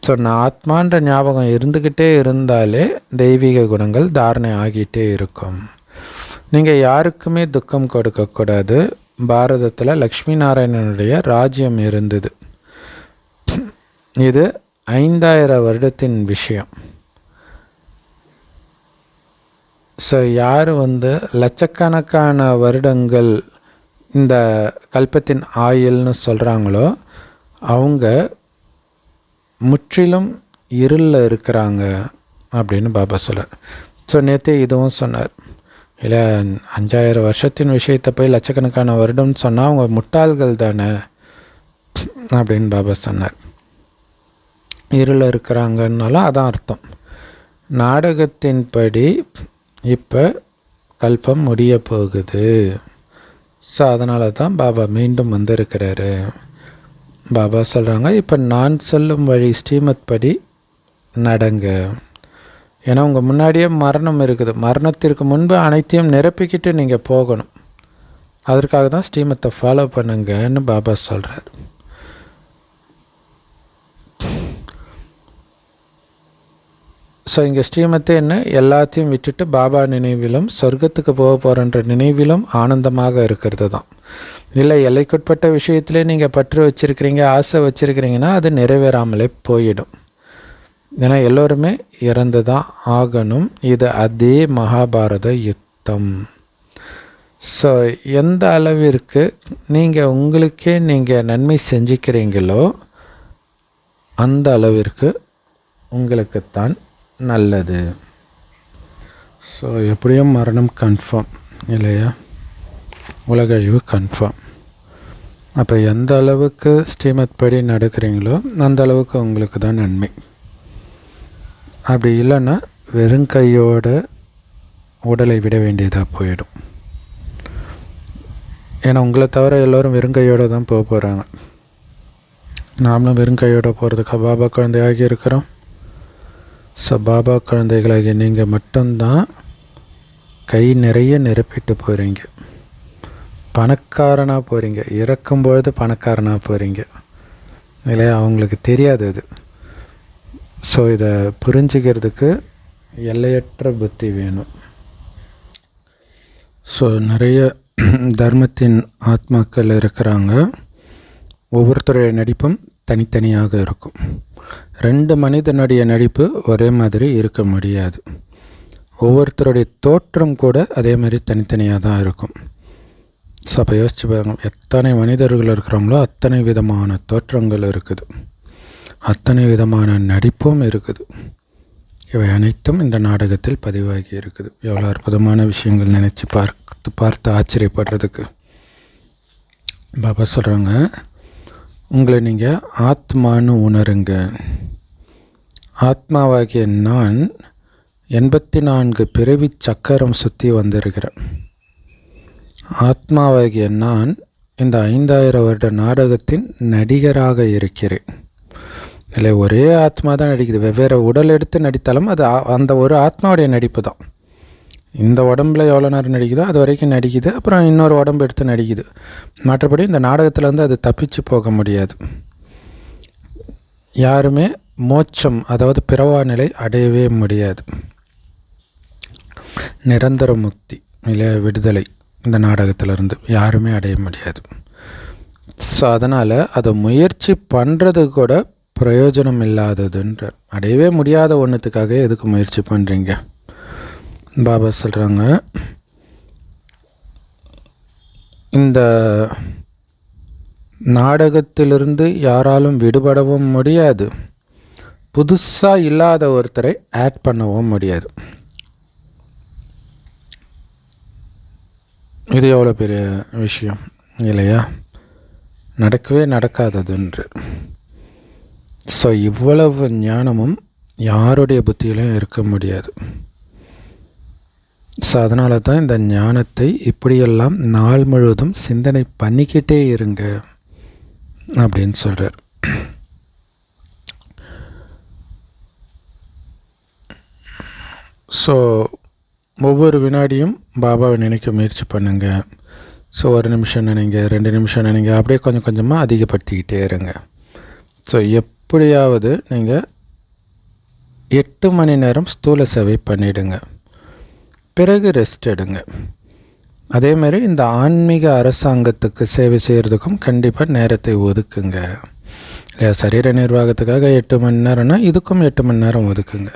ஸோ நான் ஆத்மான்ற ஞாபகம் இருந்துக்கிட்டே இருந்தாலே தெய்வீக குணங்கள் தாரணை ஆகிட்டே இருக்கும். நீங்கள் யாருக்குமே துக்கம் கொடுக்கக்கூடாது. பாரதத்தில் லக்ஷ்மி நாராயணனுடைய ராஜ்யம் இருந்தது. இது 5000 வருடத்தின் விஷயம். ஸோ யார் வந்து லட்சக்கணக்கான வருடங்கள் இந்த கல்பத்தின் ஆயுள்னு சொல்கிறாங்களோ அவங்க முற்றிலும் இருளில் இருக்கிறாங்க அப்படின்னு பாபா சொன்னார். ஸோ நேற்றே இதுவும் சொன்னார் இல்லை, 5000 வருஷத்தின் விஷயத்தை போய் லட்சக்கணக்கான வருடம்னு சொன்னால் அவங்க முட்டாள்கள் தானே அப்படின்னு பாபா சொன்னார். இருளில் இருக்கிறாங்கன்னாலும் அதான் அர்த்தம். நாடகத்தின்படி இப்போ கல்பம் முடிய போகுது. ஸோ அதனால தான் பாபா மீண்டும் வந்திருக்கிறாரு. பாபா சொல்கிறாங்க, இப்போ நான் சொல்லும் வழி ஸ்ரீமத் படி நடங்க. ஏன்னா உங்கள் முன்னாடியே மரணம் இருக்குது. மரணத்திற்கு முன்பு அனைத்தையும் நிரப்பிக்கிட்டு நீங்கள் போகணும். அதற்காக தான் ஸ்ரீமத்தை ஃபாலோ பண்ணுங்கன்னு பாபா சொல்கிறார். ஸோ இங்கே ஸ்ரீமத்தை என்ன, எல்லாத்தையும் விட்டுட்டு பாபா நினைவிலும் சொர்க்கத்துக்கு போக போகிறன்ற நினைவிலும் ஆனந்தமாக இருக்கிறது தான். இல்லை எல்லைக்குட்பட்ட விஷயத்திலே நீங்கள் பற்று வச்சுருக்கிறீங்க, ஆசை வச்சுருக்கிறீங்கன்னா அது நிறைவேறாமலே போயிடும். ஏன்னா எல்லோருமே இறந்து தான் ஆகணும். இது அதே மகாபாரத யுத்தம். ஸோ எந்த அளவிற்கு நீங்கள் உங்களுக்கே நீங்கள் நன்மை செஞ்சுக்கிறீங்களோ அந்த அளவிற்கு உங்களுக்குத்தான் நல்லது. ஸோ எப்படியும் மரணம் கன்ஃபார்ம் இல்லையா, உலக அழிவு கன்ஃபார்ம். அப்போ எந்த அளவுக்கு ஸ்ரீமத் படி நடக்கிறீங்களோ அந்த அளவுக்கு உங்களுக்கு தான் நன்மை. அப்படி இல்லைன்னா வெறும் கையோட உடலை விட வேண்டியதாக போயிடும். ஏன்னா உங்களை தவிர எல்லோரும் வெறும் கையோடு தான் போக போகிறாங்க. நாமளும் வெறும் கையோடு போகிறதுக்காக பாபா குழந்தையாகி இருக்கிறோம். ஸோ பாபா குழந்தைகளாகி நீங்கள் மட்டும்தான் கை நிறைய நிரப்பிட்டு போகிறீங்க, பணக்காரனாக போகிறீங்க, இறக்கும்பொழுது பணக்காரனாக போகிறீங்க இல்லையா, அவங்களுக்கு தெரியாது அது. ஸோ இதை புரிஞ்சுக்கிறதுக்கு எல்லையற்ற புத்தி வேணும். ஸோ நிறைய தர்மத்தின் ஆத்மாக்கள் இருக்கிறாங்க. ஒவ்வொருத்தருடைய நடிப்பும் தனித்தனியாக இருக்கும். 2 மனிதனுடைய நடிப்பு ஒரே மாதிரி இருக்க முடியாது. ஒவ்வொருத்தருடைய தோற்றம் கூட அதே மாதிரி தனித்தனியாக தான் இருக்கும். ஸோ அப்போ யோசிச்சு பாருங்க, எத்தனை மனிதர்கள் இருக்கிறாங்களோ அத்தனை விதமான தோற்றங்கள் இருக்குது, அத்தனை விதமான நடிப்பும் இருக்குது. இவை அனைத்தும் இந்த நாடகத்தில் பதிவாகி இருக்குது. எவ்வளோ அற்புதமான விஷயங்கள் நினச்சி பார்த்து ஆச்சரியப்படுறதுக்கு. பாபா சொல்கிறாங்க, உங்களை நீங்கள் ஆத்மான்னு உணருங்க. ஆத்மாவாகிய நான் 84 பிறவி சக்கரம் சுற்றி வந்திருக்கிறேன். ஆத்மாவாகிய நான் இந்த 5000 வருட நாடகத்தின் நடிகராக இருக்கிறேன். இல்லை ஒரே ஆத்மா தான் நடிக்குது, வெவ்வேறு உடல் எடுத்து நடித்தாலும் அது அந்த ஒரு ஆத்மாவுடைய நடிப்பு தான். இந்த உடம்புல எவ்வளோ நேரம் நடிக்குதோ அது வரைக்கும் நடிக்குது, அப்புறம் இன்னொரு உடம்பு எடுத்து நடிக்குது. மற்றபடி இந்த நாடகத்தில் வந்து அது தப்பிச்சு போக முடியாது. யாருமே மோட்சம் அதாவது பிறவா நிலை அடையவே முடியாது. நிரந்தர முக்தி இல்லை விடுதலை இந்த நாடகத்திலிருந்து யாருமே அடைய முடியாது. ஸோ அதனால் அதை முயற்சி பண்ணுறது கூட பிரயோஜனம் இல்லாததுன்றார். அடையவே முடியாத ஒன்றுத்துக்காக எதுக்கு முயற்சி பண்ணுறீங்க? பாபா சொல்கிறாங்க, இந்த நாடகத்திலிருந்து யாராலும் விடுபடவும் முடியாது, புதுசாக இல்லாத ஒருத்தரை ஆட் பண்ணவும் முடியாது. இது எவ்வளோ பெரிய விஷயம் இல்லையா? நடக்கவே நடக்காததுன்று. ஸோ இவ்வளவு ஞானமும் யாருடைய புத்தியிலும் இருக்க முடியாது. ஸோ அதனால தான் இந்த ஞானத்தை இப்படியெல்லாம் நாள் முழுவதும் சிந்தனை பண்ணிக்கிட்டே இருங்க அப்படின்னு சொல்கிறார். ஸோ ஒவ்வொரு வினாடியும் பாபாவை நினைக்க முயற்சி பண்ணுங்கள். ஸோ 1 நிமிஷம் நினைங்க, 2 நிமிஷம் நினைங்க, அப்படியே கொஞ்சம் கொஞ்சமாக அதிகப்படுத்திக்கிட்டே இருங்க. ஸோ எப்படியாவது நீங்கள் 8 மணி நேரம் ஸ்தூல சேவை பண்ணிவிடுங்க, பிறகு ரெஸ்ட் எடுங்க. அதே மாதிரி இந்த ஆன்மீக அரசாங்கத்துக்கு சேவை செய்கிறதுக்கும் கண்டிப்பாக நேரத்தை ஒதுக்குங்க இல்லையா? சரீர நிர்வாகத்துக்காக 8 மணி நேரம்னா இதுக்கும் 8 மணி நேரம் ஒதுக்குங்க.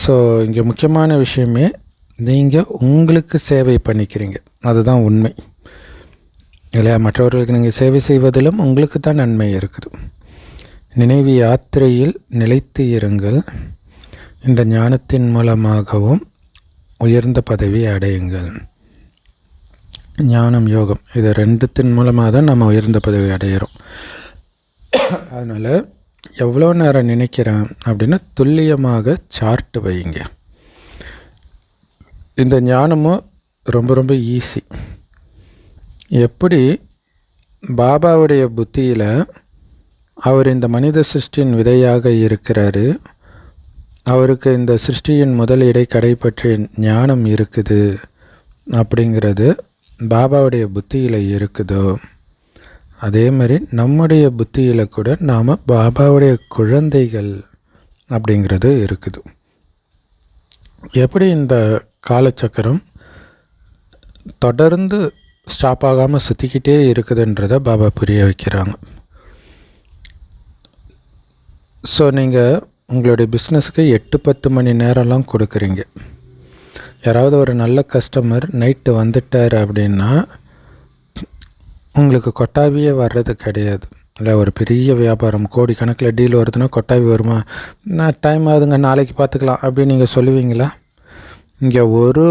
ஸோ இங்கே முக்கியமான விஷயமே நீங்கள் உங்களுக்கு சேவை பண்ணிக்கிறீங்க, அதுதான் உண்மை இல்லையா? மற்றவர்களுக்கு நீங்கள் சேவை செய்வதிலும் உங்களுக்கு தான் நன்மை இருக்குது. நினைவு யாத்திரையில் நிலைத்து இருங்கள். இந்த ஞானத்தின் மூலமாகவும் உயர்ந்த பதவி அடையுங்கள். ஞானம் யோகம் இது 2த்தின் மூலமாக தான் நம்ம உயர்ந்த பதவி அடையிறோம். அதனால் எவ்வளோ நேரம் நினைக்கிறேன் அப்படின்னா துல்லியமாக சார்ட் வைங்க. இந்த ஞானமும் ரொம்ப ரொம்ப ஈஸி. எப்படி பாபாவுடைய புத்தியில் அவர் இந்த மனித சிருஷ்டியின் விதையாக இருக்கிறாரு, அவருக்கு இந்த சிருஷ்டியின் முதல் இடை கடை பற்றிய ஞானம் இருக்குது அப்படிங்கிறது பாபாவுடைய புத்தியில் இருக்குதோ அதே மாதிரி நம்முடைய புத்தியில் கூட நாம் பாபாவுடைய குழந்தைகள் அப்படிங்கிறது இருக்குது. எப்படி இந்த காலச்சக்கரம் தொடர்ந்து ஸ்டாப் ஆகாமல் சுற்றிக்கிட்டே இருக்குதுன்றதை பாபா புரிய வைக்கிறாங்க. ஸோ நீங்கள் உங்களுடைய பிஸ்னஸுக்கு 8-10 மணி நேரம்லாம் கொடுக்குறீங்க. யாராவது ஒரு நல்ல கஸ்டமர் நைட்டு வந்துட்டார் அப்படின்னா உங்களுக்கு கொட்டாவியே வர்றது கிடையாது. இல்லை, ஒரு பெரிய வியாபாரம் கோடிக்கணக்கில் டீல் வருதுன்னா கொட்டாவி வருமா? நான் டைம் ஆகுதுங்க, நாளைக்கு பார்த்துக்கலாம் அப்படின்னு நீங்கள் சொல்லுவீங்களா? இங்கே ஒரு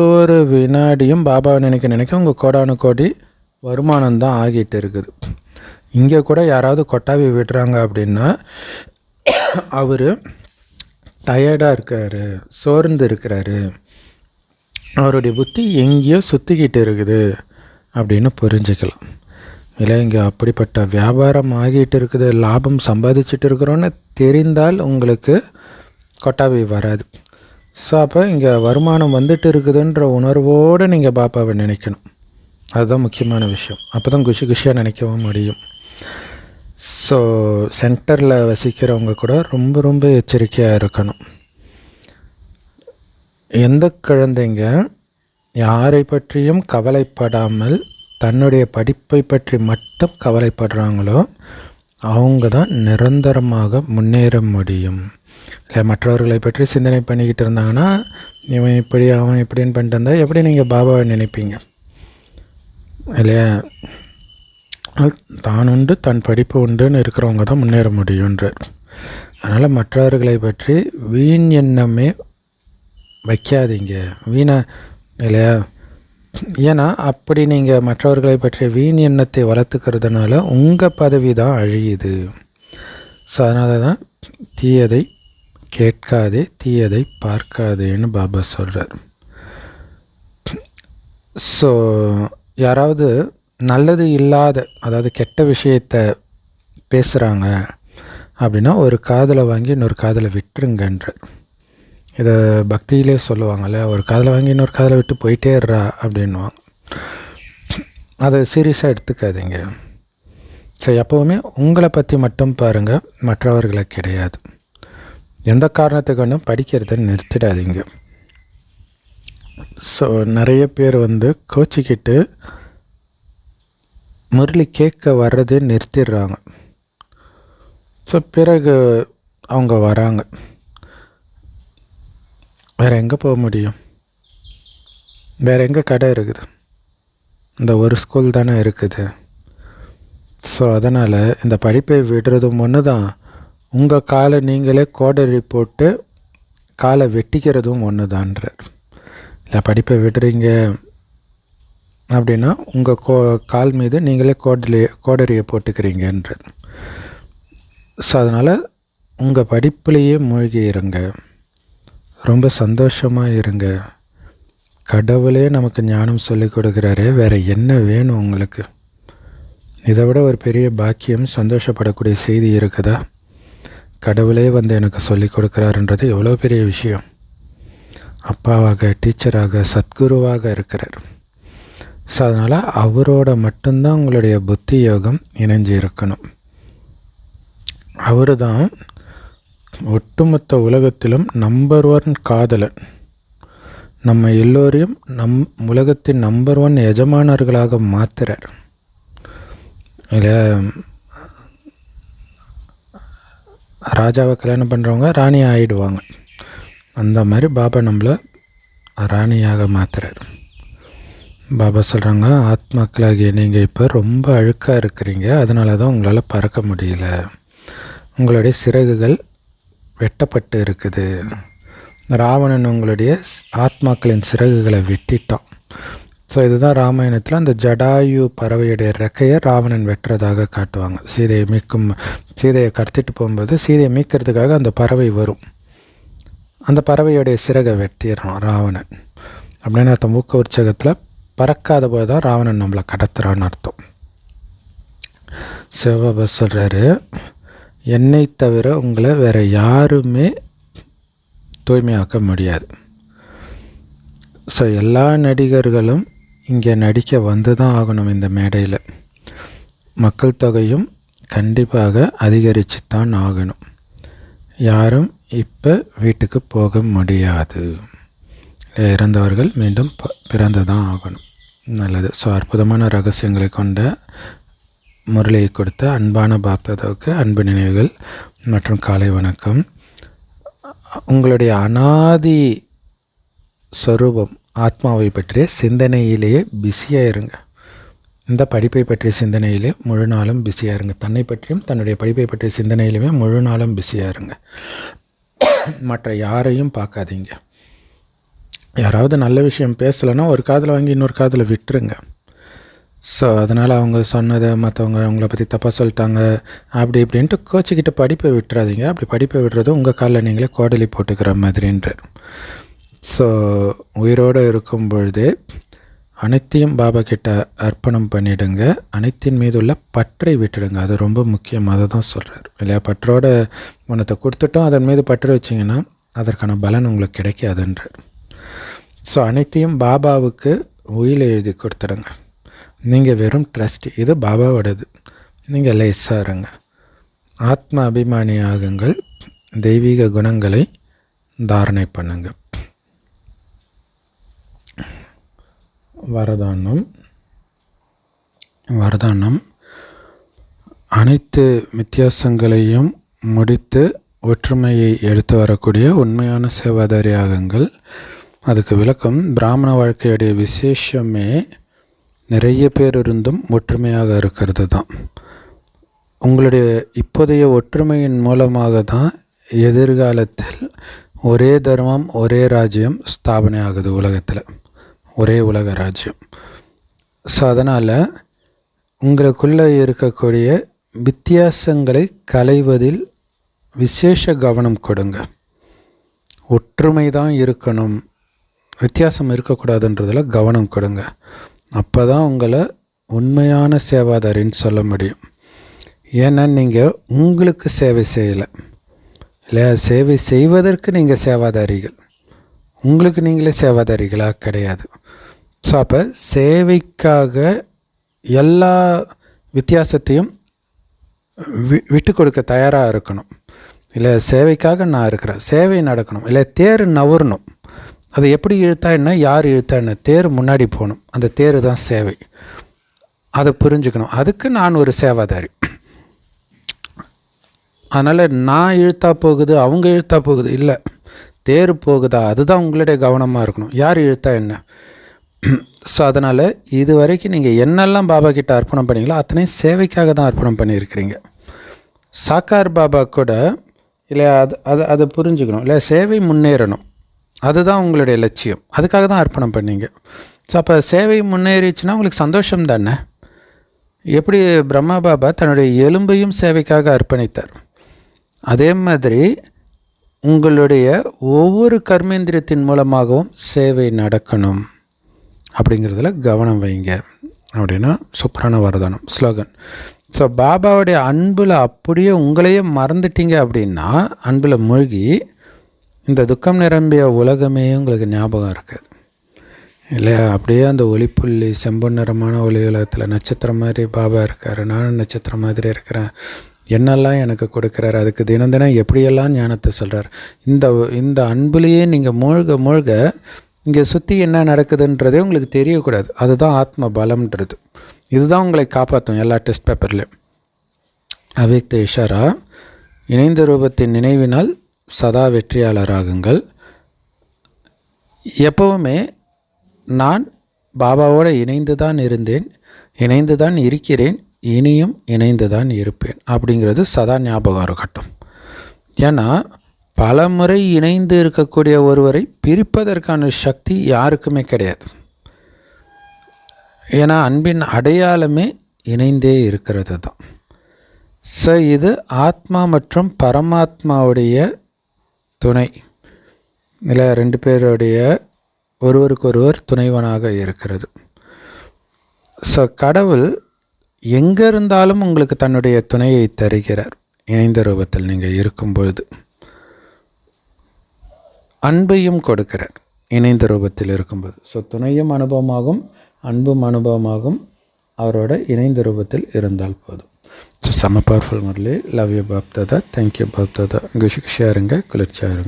வினாடியும் பாபாவை நினைக்க உங்கள் கோடானு கோடி வருமானம் தான் ஆகிட்டு இருக்குது. இங்கே கூட யாராவது கொட்டாவி விடுறாங்க அப்படின்னா அவர் டயர்டாக இருக்கார், சோர்ந்து இருக்கிறாரு, அவருடைய புத்தி எங்கேயோ சுற்றிக்கிட்டு இருக்குது அப்படின்னு புரிஞ்சுக்கலாம். இல்லை, இங்கே அப்படிப்பட்ட வியாபாரம் ஆகிட்டு இருக்குது, லாபம் சம்பாதிச்சுட்டு இருக்கிறோன்னு தெரிந்தால் உங்களுக்கு கொட்டாவி வராது. ஸோ அப்போ இங்கே வருமானம் வந்துட்டு இருக்குதுன்ற உணர்வோடு நீங்கள் பாபாவை நினைக்கணும். அதுதான் முக்கியமான விஷயம். அப்போ தான் குஷியாக நினைக்கவும் முடியும். ஸோ சென்டரில் வசிக்கிறவங்க கூட ரொம்ப எச்சரிக்கையாக இருக்கணும். எந்த குழந்தைங்க யாரை பற்றியும் கவலைப்படாமல் தன்னுடைய படிப்பை பற்றி மட்டும் கவலைப்படுறாங்களோ அவங்க தான் நிரந்தரமாக முன்னேற முடியும். இல்லை, மற்றவர்களை பற்றி சிந்தனை பண்ணிக்கிட்டு இருந்தாங்கன்னா இவன் இப்படி அவன் இப்படின்னு பண்ணிட்டு இருந்தால் எப்படி நீங்கள் பாபாவை நினைப்பீங்க? இல்லையா? தான் உண்டு தன் படிப்பு உண்டுன்னு இருக்கிறவங்க தான் முன்னேற முடியுன்றார். அதனால் மற்றவர்களை பற்றி வீண் எண்ணமே வைக்காதீங்க, இல்லையா? ஏன்னா அப்படி நீங்கள் மற்றவர்களை பற்றிய வீண் எண்ணத்தை வளர்த்துக்கிறதுனால உங்கள் பதவி தான் அழியுது. ஸோ அதனால தான் தீயதை கேட்காதே, தீயதை பார்க்காதேன்னு பாபா சொல்கிறார். ஸோ யாராவது நல்லது இல்லாத, அதாவது கெட்ட விஷயத்தை பேசுகிறாங்க அப்படின்னா ஒரு காதில் வாங்கி இன்னொரு காதில் விட்டுருங்கன்ற. இதை பக்தியிலே சொல்லுவாங்கள்ல, ஒரு காதில் வாங்கி இன்னொரு காதில் விட்டு போயிட்டே இருறா அப்படின்வாங்க. அதை சீரியஸாக எடுத்துக்காதீங்க. ஸோ எப்போவுமே உங்களை பற்றி மட்டும் பாருங்கள், மற்றவர்களை கிடையாது. எந்த காரணத்துக்கு ஒன்றும் படிக்கிறத நிறுத்திடாதீங்க. ஸோ நிறைய பேர் கோச்சிக்கிட்டு முரளி கேட்க வர்றதே நிறுத்திடுறாங்க. ஸோ பிறகு அவங்க வராங்க, வேறு எங்கே போக முடியும்? வேறு எங்கே கடை இருக்குது? இந்த ஒரு ஸ்கூல் தானே இருக்குது. ஸோ அதனால் இந்த படிப்பை விடுறதும் ஒன்று தான், உங்கள் காலை நீங்களே கோடரி போட்டு காலை வெட்டிக்கிறதும் ஒன்று தான்றார். இல்லை, படிப்பை விடுறீங்க அப்படின்னா உங்கள் கால் மீது நீங்களே கோடரியை போட்டுக்கிறீங்கன்றார். ஸோ அதனால் உங்கள் படிப்புலேயே மூழ்கி இருங்க, ரொம்ப சந்தோஷமாக இருங்க. கடவுளே நமக்கு ஞானம் சொல்லிக் கொடுக்குறாரு, வேறு என்ன வேணும் உங்களுக்கு? இதை விட ஒரு பெரிய பாக்கியம், சந்தோஷப்படக்கூடிய செய்தி இருக்குதா? கடவுளே எனக்கு சொல்லிக் கொடுக்குறாருன்றது எவ்வளோ பெரிய விஷயம். அப்பாவாக, டீச்சராக, சத்குருவாக இருக்கிறார். ஸோ அதனால் அவரோட மட்டும்தான் உங்களுடைய புத்தி யோகம் இணைஞ்சு இருக்கணும். அவர் தான் ஒட்டுமொத்த உலகத்திலும் நம்பர் 1 காதலன். நம்ம எல்லோரையும் உலகத்தின் நம்பர் 1 எஜமானர்களாக மாற்றுறார். இல்லை, ராஜாவை கல்யாணம் பண்ணுறவங்க ராணி ஆகிடுவாங்க. அந்த மாதிரி பாபா நம்மளை ராணியாக மாற்றுறார். பாபா சொல்கிறாங்க, ஆத்மாக்களாகிய நீங்கள் இப்போ ரொம்ப அழுக்காக இருக்கிறீங்க, அதனால தான் உங்களால் பறக்க முடியல. உங்களுடைய சிறகுகள் வெட்டப்பட்டு இருக்குது. ராவணன் உங்களுடைய ஆத்மாக்களின் சிறகுகளை வெட்டிட்டான். ஸோ இதுதான் ராமாயணத்தில் அந்த ஜடாயு பறவையுடைய ரெக்கையை ராவணன் வெட்டுறதாக காட்டுவாங்க. சீதையை கடத்திட்டு போகும்போது சீதையை மீட்கிறதுக்காக அந்த பறவை வரும். அந்த பறவையுடைய சிறகை வெட்டிடுறான் ராவணன். அப்படின்னு அர்த்தம், ஊக்க உற்சகத்தில் பறக்காத போது தான் ராவணன் நம்மளை கடத்துறான்னு அர்த்தம். சிவபாபா சொல்கிறாரு, என்னை தவிர உங்களை வேறு யாருமே தூய்மையாக்க முடியாது. ஸோ எல்லா நடிகர்களும் இங்கே நடிக்க வந்து தான் ஆகணும். இந்த மேடையில் மக்கள் தொகையும் கண்டிப்பாக அதிகரித்து தான் ஆகணும். யாரும் இப்போ வீட்டுக்கு போக முடியாது. இறந்தவர்கள் மீண்டும் பிறந்து தான் ஆகணும். நல்லது. ஸோ அற்புதமான ரகசியங்களை கொண்ட முரளியை கொடுத்த அன்பான பாப்தாதாவுக்கு அன்பு நினைவுகள் மற்றும் காலை வணக்கம். உங்களுடைய அனாதி ஸ்வரூபம் ஆத்மாவை பற்றிய சிந்தனையிலேயே பிஸியாக இருங்க. இந்த படிப்பை பற்றிய சிந்தனையிலே முழு நாளும் பிஸியாக இருங்க. தன்னை பற்றியும் தன்னுடைய படிப்பை பற்றிய சிந்தனையிலுமே முழு நாளும் பிஸியாக இருங்க. மற்ற யாரையும் பார்க்காதீங்க. யாராவது நல்ல விஷயம் பேசலைன்னா ஒரு காதில் வாங்கி இன்னொரு காதில் விட்டுருங்க. ஸோ அதனால் அவங்க சொன்னதை மற்றவங்க அவங்கள பற்றி தப்பாக சொல்லிட்டாங்க அப்படி இப்படின்ட்டு கோச்சிக்கிட்டு படிப்பை விட்டுறாதீங்க. அப்படி படிப்பை விடுறது உங்கள் காலில் நீங்களே கோடலி போட்டுக்கிற மாதிரின்றார். ஸோ உயிரோடு இருக்கும் பொழுதே அனைத்தையும் பாபா கிட்ட அர்ப்பணம் பண்ணிவிடுங்க. அனைத்தின் மீது உள்ள பற்றை விட்டுடுங்க. அது ரொம்ப முக்கியம். அதை தான் சொல்கிறார் இல்லையா. பற்றோட மனத்தை கொடுத்துட்டோம் அதன் மீது பற்று வச்சிங்கன்னா அதற்கான பலன் உங்களுக்கு கிடைக்காதுன்றார். ஸோ அனைத்தையும் பாபாவுக்கு உயில் எழுதி கொடுத்துடுங்க. நீங்கள் வெறும் ட்ரஸ்டி. இது பாபாவோடது. நீங்கள் லேசாக இருங்க. ஆத்ம அபிமானி ஆகுங்கள். தெய்வீக குணங்களை தாரணை பண்ணுங்க. வரதானம் அனைத்து வித்தியாசங்களையும் முடித்து ஒற்றுமையை எடுத்து வரக்கூடிய உண்மையான சேவாதாரி ஆகுங்கள். அதுக்கு விளக்கம், பிராமண வாழ்க்கையுடைய விசேஷமே நிறைய பேர் இருந்தும் ஒற்றுமையாக இருக்கிறது தான். உங்களுடைய இப்போதைய ஒற்றுமையின் மூலமாக தான் எதிர்காலத்தில் ஒரே தர்மம் ஒரே ராஜ்யம் ஸ்தாபனை ஆகுது உலகத்தில். ஒரே உலக ராஜ்யம். ஸோ அதனால் உங்களுக்குள்ளே இருக்கக்கூடிய வித்தியாசங்களை களைவதில் விசேஷ கவனம் கொடுங்க. ஒற்றுமை தான் இருக்கணும், வித்தியாசம் இருக்கக்கூடாதுன்றதில் கவனம் கொடுங்க. அப்போ தான் உங்களை உண்மையான சேவாதாரின்னு சொல்ல முடியும். ஏன்னா நீங்கள் உங்களுக்கு சேவை செய்யலை இல்லையா. சேவை செய்வதற்கு நீங்கள் சேவாதாரிகள். உங்களுக்கு நீங்களே சேவாதாரிகளாக கிடையாது. ஸோ அப்போ சேவைக்காக எல்லா வித்தியாசத்தையும் விட்டு கொடுக்க தயாராக இருக்கணும். இல்லை சேவைக்காக நான் இருக்கிறேன், சேவை நடக்கணும், இல்லை தேர் நவரணும். அதை எப்படி இழுத்தா என்ன, யார் இழுத்தா என்ன, தேர் முன்னாடி போகணும். அந்த தேர் தான் சேவை. அதை புரிஞ்சுக்கணும். அதுக்கு நான் ஒரு சேவாதாரி. அதனால் நான் இழுத்தா போகுது அவங்க இழுத்தா போகுது இல்லை, தேர் போகுதா அதுதான் உங்களுடைய கவனமாக இருக்கணும். யார் இழுத்தா என்ன. ஸோ அதனால் இது வரைக்கும் நீங்கள் என்னெல்லாம் பாபா கிட்ட அர்ப்பணம் பண்ணீங்களோ அத்தனையும் சேவைக்காக தான் அர்ப்பணம் பண்ணியிருக்கிறீங்க. சாக்கார் பாபா கூட இல்லை அதை புரிஞ்சுக்கணும். இல்லை சேவை முன்னேறணும், அதுதான் உங்களுடைய லட்சியம். அதுக்காக தான் அர்ப்பணம் பண்ணீங்க. ஸோ அப்போ சேவை முன்னேறிச்சுன்னா உங்களுக்கு சந்தோஷம் தானே. எப்படி பிரம்மா பாபா தன்னுடைய எலும்பையும் சேவைக்காக அர்ப்பணித்தார், அதே மாதிரி உங்களுடைய ஒவ்வொரு கர்மேந்திரியத்தின் மூலமாகவும் சேவை நடக்கணும் அப்படிங்கிறதுல கவனம் வைங்க அப்படின்னா சூப்பரான வரதானம் ஸ்லோகன். ஸோ பாபாவுடைய அன்பில் அப்படியே உங்களையே மறந்துட்டீங்க அப்படின்னா, அன்பில் மூழ்கி இந்த துக்கம் நிரம்பிய உலகமே உங்களுக்கு ஞாபகம் இருக்காது இல்லையா. அப்படியே அந்த ஒளிப்புள்ளி செம்பொன் நிறமான ஒளி உலகத்தில் நட்சத்திரம் மாதிரி பாபா இருக்கார், நானும் நட்சத்திரம் மாதிரி இருக்கிறேன், என்னெல்லாம் எனக்கு கொடுக்குறாரு, அதுக்கு தினம் தினம் எப்படியெல்லாம் ஞானத்தை சொல்கிறார். இந்த அன்புலேயே நீங்கள் மூழ்க இங்கே சுற்றி என்ன நடக்குதுன்றதே உங்களுக்கு தெரியக்கூடாது. அதுதான் ஆத்ம பலம்ன்றது. இதுதான் உங்களை காப்பாற்றும் எல்லா டெஸ்ட் பேப்பர்லேயும். அவ்யக்த இஷாரா, இணைந்த ரூபத்தின் நினைவினால் சதா வெற்றியாளராகுங்கள். எப்போவுமே நான் பாபாவோடு இணைந்து தான் இருந்தேன், இணைந்து தான் இருக்கிறேன், இனியும் இணைந்து தான் இருப்பேன் அப்படிங்கிறது சதா ஞாபகம் இருக்கட்டும். ஏன்னா பல முறை இணைந்து இருக்கக்கூடிய ஒருவரை பிரிப்பதற்கான சக்தி யாருக்குமே கிடையாது. ஏன்னா அன்பின் அடையாளமே இணைந்தே இருக்கிறது தான். ஸோ இது ஆத்மா மற்றும் பரமாத்மாவுடைய துணை இல்லை, ரெண்டு பேருடைய ஒருவருக்கொருவர் துணைவனாக இருக்கிறது. ஸோ கடவுள் எங்கே இருந்தாலும் உங்களுக்கு தன்னுடைய துணையை தருகிறார் இணைந்த ரூபத்தில் நீங்கள் இருக்கும்பொழுது. அன்பையும் கொடுக்கிறார் இணைந்த ரூபத்தில் இருக்கும்போது. ஸோ துணையும் அனுபவமாகும், அன்பும் அனுபவமாகவும் அவரோட இணைந்த ரூபத்தில் இருந்தால் போதும். ஸோ செம்ம powerful Murli. Love you Bapdada. Thank you Bapdada. குஷியாக இருங்க, குளிர்ச்சியாக இருங்க.